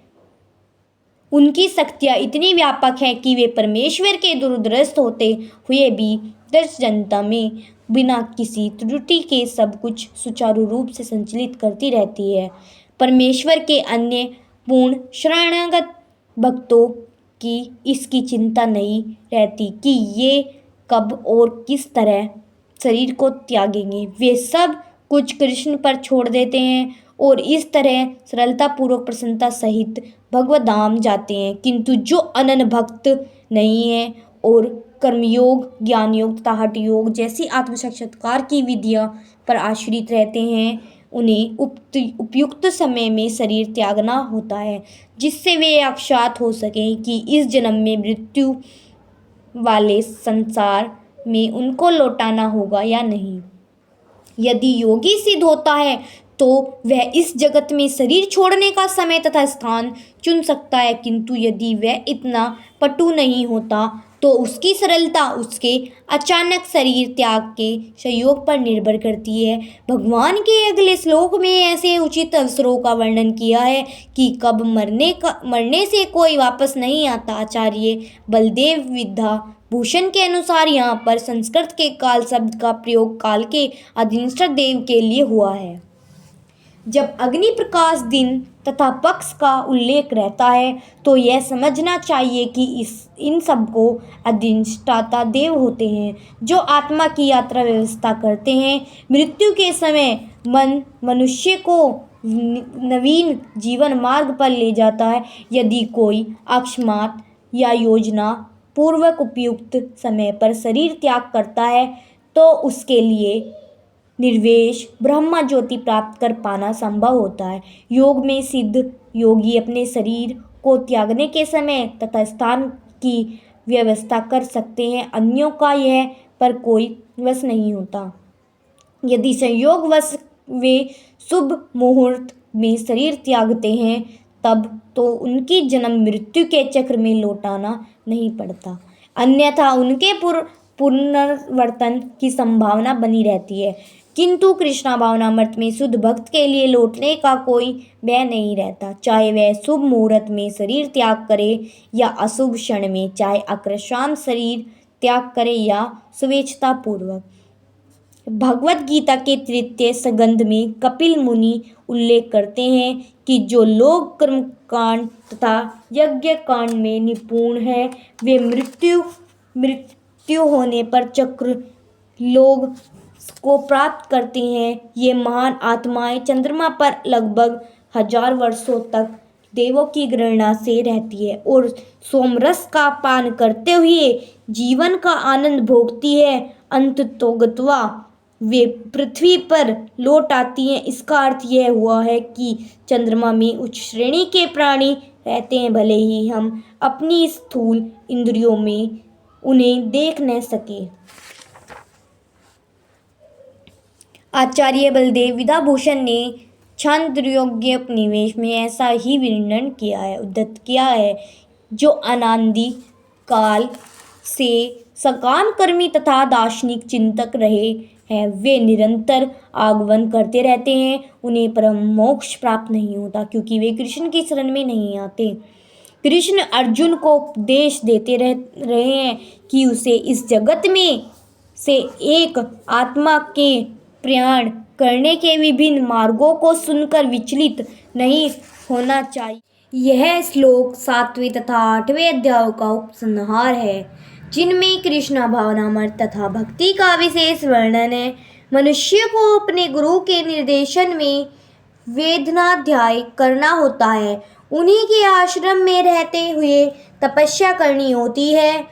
उनकी शक्तियाँ इतनी व्यापक हैं कि वे परमेश्वर के दूरदृष्ट होते हुए भी दस जनता में बिना किसी त्रुटि के सब कुछ सुचारू रूप से संचालित करती रहती है। परमेश्वर के अन्य पूर्ण शरणागत भक्तों की इसकी चिंता नहीं रहती कि ये कब और किस तरह शरीर को त्यागेंगे। वे सब कुछ कृष्ण पर छोड़ देते हैं और इस तरह सरलतापूर्वक प्रसन्नता सहित भगवत धाम जाते हैं। किंतु जो अनन्य भक्त नहीं है और कर्मयोग, ज्ञान योग तथा हठ योग जैसी आत्म साक्षात्कार की विधियों पर आश्रित रहते हैं, उन्हें उपयुक्त समय में शरीर त्यागना होता है, जिससे वे अक्षात हो सकें कि इस जन्म में मृत्यु वाले संसार में उनको लौटाना होगा या नहीं। यदि योगी सिद्ध होता है तो वह इस जगत में शरीर छोड़ने का समय तथा स्थान चुन सकता है, किंतु यदि वह इतना पटु नहीं होता तो उसकी सरलता उसके अचानक शरीर त्याग के संयोग पर निर्भर करती है। भगवान के अगले श्लोक में ऐसे उचित अवसरों का वर्णन किया है कि कब मरने से कोई वापस नहीं आता। आचार्य बलदेव विद्या भूषण के अनुसार यहाँ पर संस्कृत के काल शब्द का प्रयोग काल के अधिष्ठाता देव के लिए हुआ है। जब अग्नि प्रकाश दिन तथा पक्ष का उल्लेख रहता है तो यह समझना चाहिए कि इन सबको अधिष्ठाता देव होते हैं, जो आत्मा की यात्रा व्यवस्था करते हैं। मृत्यु के समय मन मनुष्य को नवीन जीवन मार्ग पर ले जाता है। यदि कोई अकस्मात या योजना पूर्वक उपयुक्त समय पर शरीर त्याग करता है तो उसके लिए निर्वेश ब्रह्म ज्योति प्राप्त कर पाना संभव होता है। योग में सिद्ध योगी अपने शरीर को त्यागने के समय तथा स्थान की व्यवस्था कर सकते हैं, अन्यों का यह पर कोई वश नहीं होता। यदि संयोगवश वे शुभ मुहूर्त में शरीर त्यागते हैं तब तो उनकी जन्म मृत्यु के चक्र में लौटाना नहीं पड़ता, अन्यथा उनके पुनर्वर्तन की संभावना बनी रहती है। किंतु कृष्णा भावनामृत में शुद्ध भक्त के लिए लौटने का कोई भय नहीं रहता, चाहे वह शुभ मुहूर्त में शरीर त्याग करे या अशुभ क्षण में, चाहे अकृशांत शरीर त्याग करे या स्वेच्छता पूर्वक। भगवत गीता के तृतीय स्कंध में कपिल मुनि उल्लेख करते हैं कि जो लोग कर्मकांड तथा यज्ञ कांड में निपुण है वे मृत्यु होने पर चक्र लोग को प्राप्त करते हैं। ये महान आत्माएं चंद्रमा पर लगभग 1000 वर्षों तक देवों की गणना से रहती है और सोमरस का पान करते हुए जीवन का आनंद भोगती है। अंततोगत्वा वे पृथ्वी पर लौट आती हैं। इसका अर्थ यह हुआ है कि चंद्रमा में उच्च श्रेणी के प्राणी रहते हैं, भले ही हम अपनी स्थूल इंद्रियों में उन्हें देख न सके। आचार्य बलदेव विद्याभूषण ने छांदोग्य उपनिवेश में ऐसा ही वर्णन किया है, उद्धृत किया है, जो अनादि काल से सकाम कर्मी तथा दार्शनिक चिंतक रहे हैं। वे निरंतर आगमन करते रहते हैं, उन्हें परम मोक्ष प्राप्त नहीं होता क्योंकि वे कृष्ण की शरण में नहीं आते। कृष्ण अर्जुन को उपदेश देते रहे हैं कि उसे इस जगत में से एक आत्मा के प्रयाण करने के विभिन्न मार्गों को सुनकर विचलित नहीं होना चाहिए। यह श्लोक 7वें तथा 8वें अध्यायों का उपसंहार है, जिनमें कृष्णा भावनामृत तथा भक्ति का विशेष वर्णन है। मनुष्य को अपने गुरु के निर्देशन में वेदनाध्याय करना होता है, उन्हीं के आश्रम में रहते हुए तपस्या करनी होती है।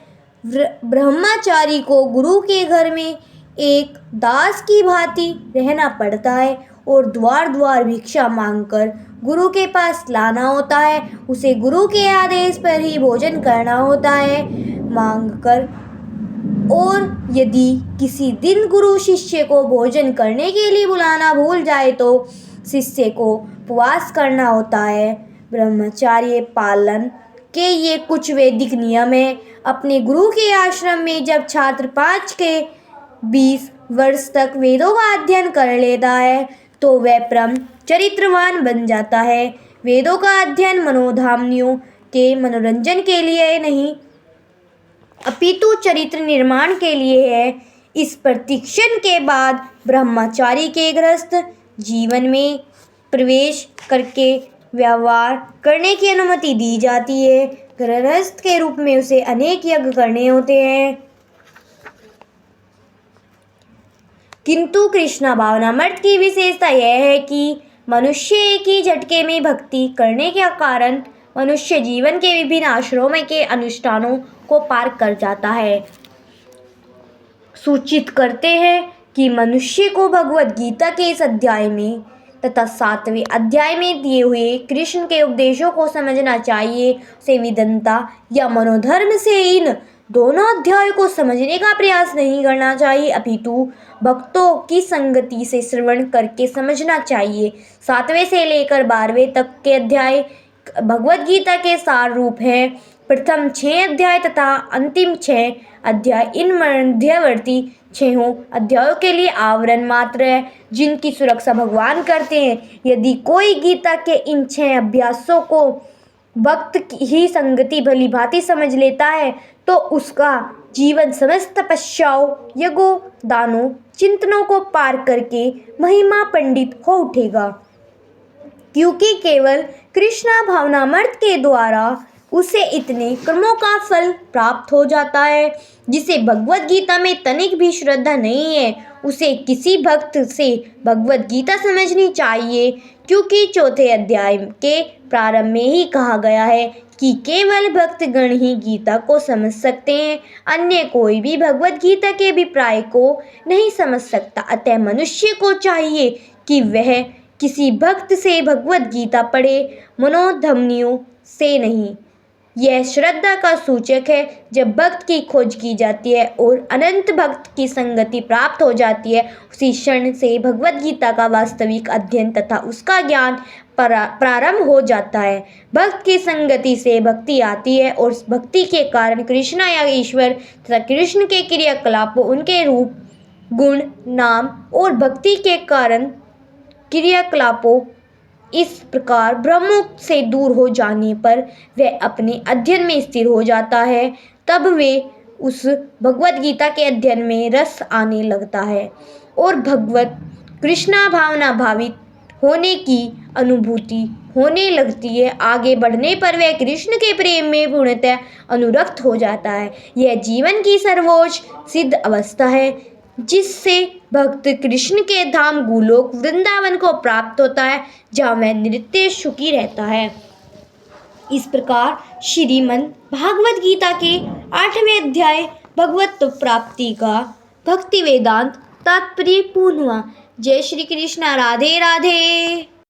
ब्रह्मचारी को गुरु के घर में एक दास की भांति रहना पड़ता है और द्वार द्वार भिक्षा मांगकर गुरु के पास लाना होता है। उसे गुरु के आदेश पर ही भोजन करना होता है मांगकर। और यदि किसी दिन गुरु शिष्य को भोजन करने के लिए बुलाना भूल जाए तो शिष्य को उपवास करना होता है। ब्रह्मचर्य पालन के ये कुछ वैदिक नियम हैं। अपने गुरु के आश्रम में जब छात्र 5 के 20 वर्ष तक वेदों का अध्ययन कर लेता है तो वह परम चरित्रवान बन जाता है। वेदों का अध्ययन मनोधामनियों के मनोरंजन के लिए नहीं अपितु चरित्र निर्माण के लिए है। इस प्रशिक्षण के बाद ब्रह्मचारी के गृहस्थ जीवन में प्रवेश करके व्यवहार करने की अनुमति दी जाती है। गृहस्थ के रूप में उसे अनेक यज्ञ करने होते हैं। किंतु कृष्ण भावनामृत की विशेषता यह है कि मनुष्य एक ही झटके में भक्ति करने के कारण मनुष्य जीवन के विभिन्न आश्रमों के अनुष्ठानों को पार कर जाता है। सूचित करते हैं कि मनुष्य को भगवद गीता के इस अध्याय में तथा 7वें अध्याय में दिए हुए कृष्ण के उपदेशों को समझना चाहिए। उसे वेदांता या मनोधर्म से इन दोनों अध्यायों को समझने का प्रयास नहीं करना चाहिए अपितु भक्तों की संगति से श्रवण करके समझना चाहिए। 7वें से लेकर 12वें तक के अध्याय भगवद गीता के सार रूप हैं। प्रथम 6 अध्याय तथा अंतिम 6 अध्याय इन मध्यवर्ती 6 अध्यायों के लिए आवरण मात्र है जिनकी सुरक्षा भगवान करते हैं। यदि कोई गीता के इन 6 अभ्यासों को भक्त ही संगति भली भांति समझ लेता है तो उसका जीवन समस्त तपस्याओं यज्ञों दानों चिंतनों को पार करके महिमा पंडित हो उठेगा, क्योंकि केवल कृष्णा भावनामृत के द्वारा उसे इतने कर्मों का फल प्राप्त हो जाता है जिसे भगवद गीता में तनिक भी श्रद्धा नहीं है। उसे किसी भक्त से भगवद गीता समझनी चाहिए, क्योंकि 4थे अध्याय के प्रारंभ में ही कहा गया है कि केवल भक्तगण ही गीता को समझ सकते हैं, अन्य कोई भी भगवद गीता के अभिप्राय को नहीं समझ सकता। अतः मनुष्य को चाहिए कि वह किसी भक्त से भगवद गीता पढ़े, मनोधमनियों से नहीं। यह श्रद्धा का सूचक है। जब भक्त की खोज की जाती है और अनंत भक्त की संगति प्राप्त हो जाती है, उसी क्षण से भगवद गीता का वास्तविक अध्ययन तथा उसका ज्ञान प्रारंभ हो जाता है। भक्त की संगति से भक्ति आती है और भक्ति के कारण कृष्ण या ईश्वर तथा कृष्ण के क्रियाकलापों उनके रूप गुण नाम और भक्ति के कारण क्रियाकलापों इस प्रकार ब्रह्म से दूर हो जाने पर वह अपने अध्ययन में स्थिर हो जाता है। तब वे उस भगवद गीता के अध्ययन में रस आने लगता है और भगवत कृष्णा भावना भावित होने की अनुभूति होने लगती है। आगे बढ़ने पर वह कृष्ण के प्रेम में पूर्णतः अनुरक्त हो जाता है। यह जीवन की सर्वोच्च सिद्ध अवस्था है जिससे भक्त कृष्ण के धाम गोलोक वृंदावन को प्राप्त होता है, जहाँ वह नित्य सुखी रहता है। इस प्रकार श्रीमद् भागवत गीता के 8वें अध्याय भगवत प्राप्ति का भक्ति वेदांत तात्पर्य पूर्ण हुआ। जय श्री कृष्ण। राधे राधे।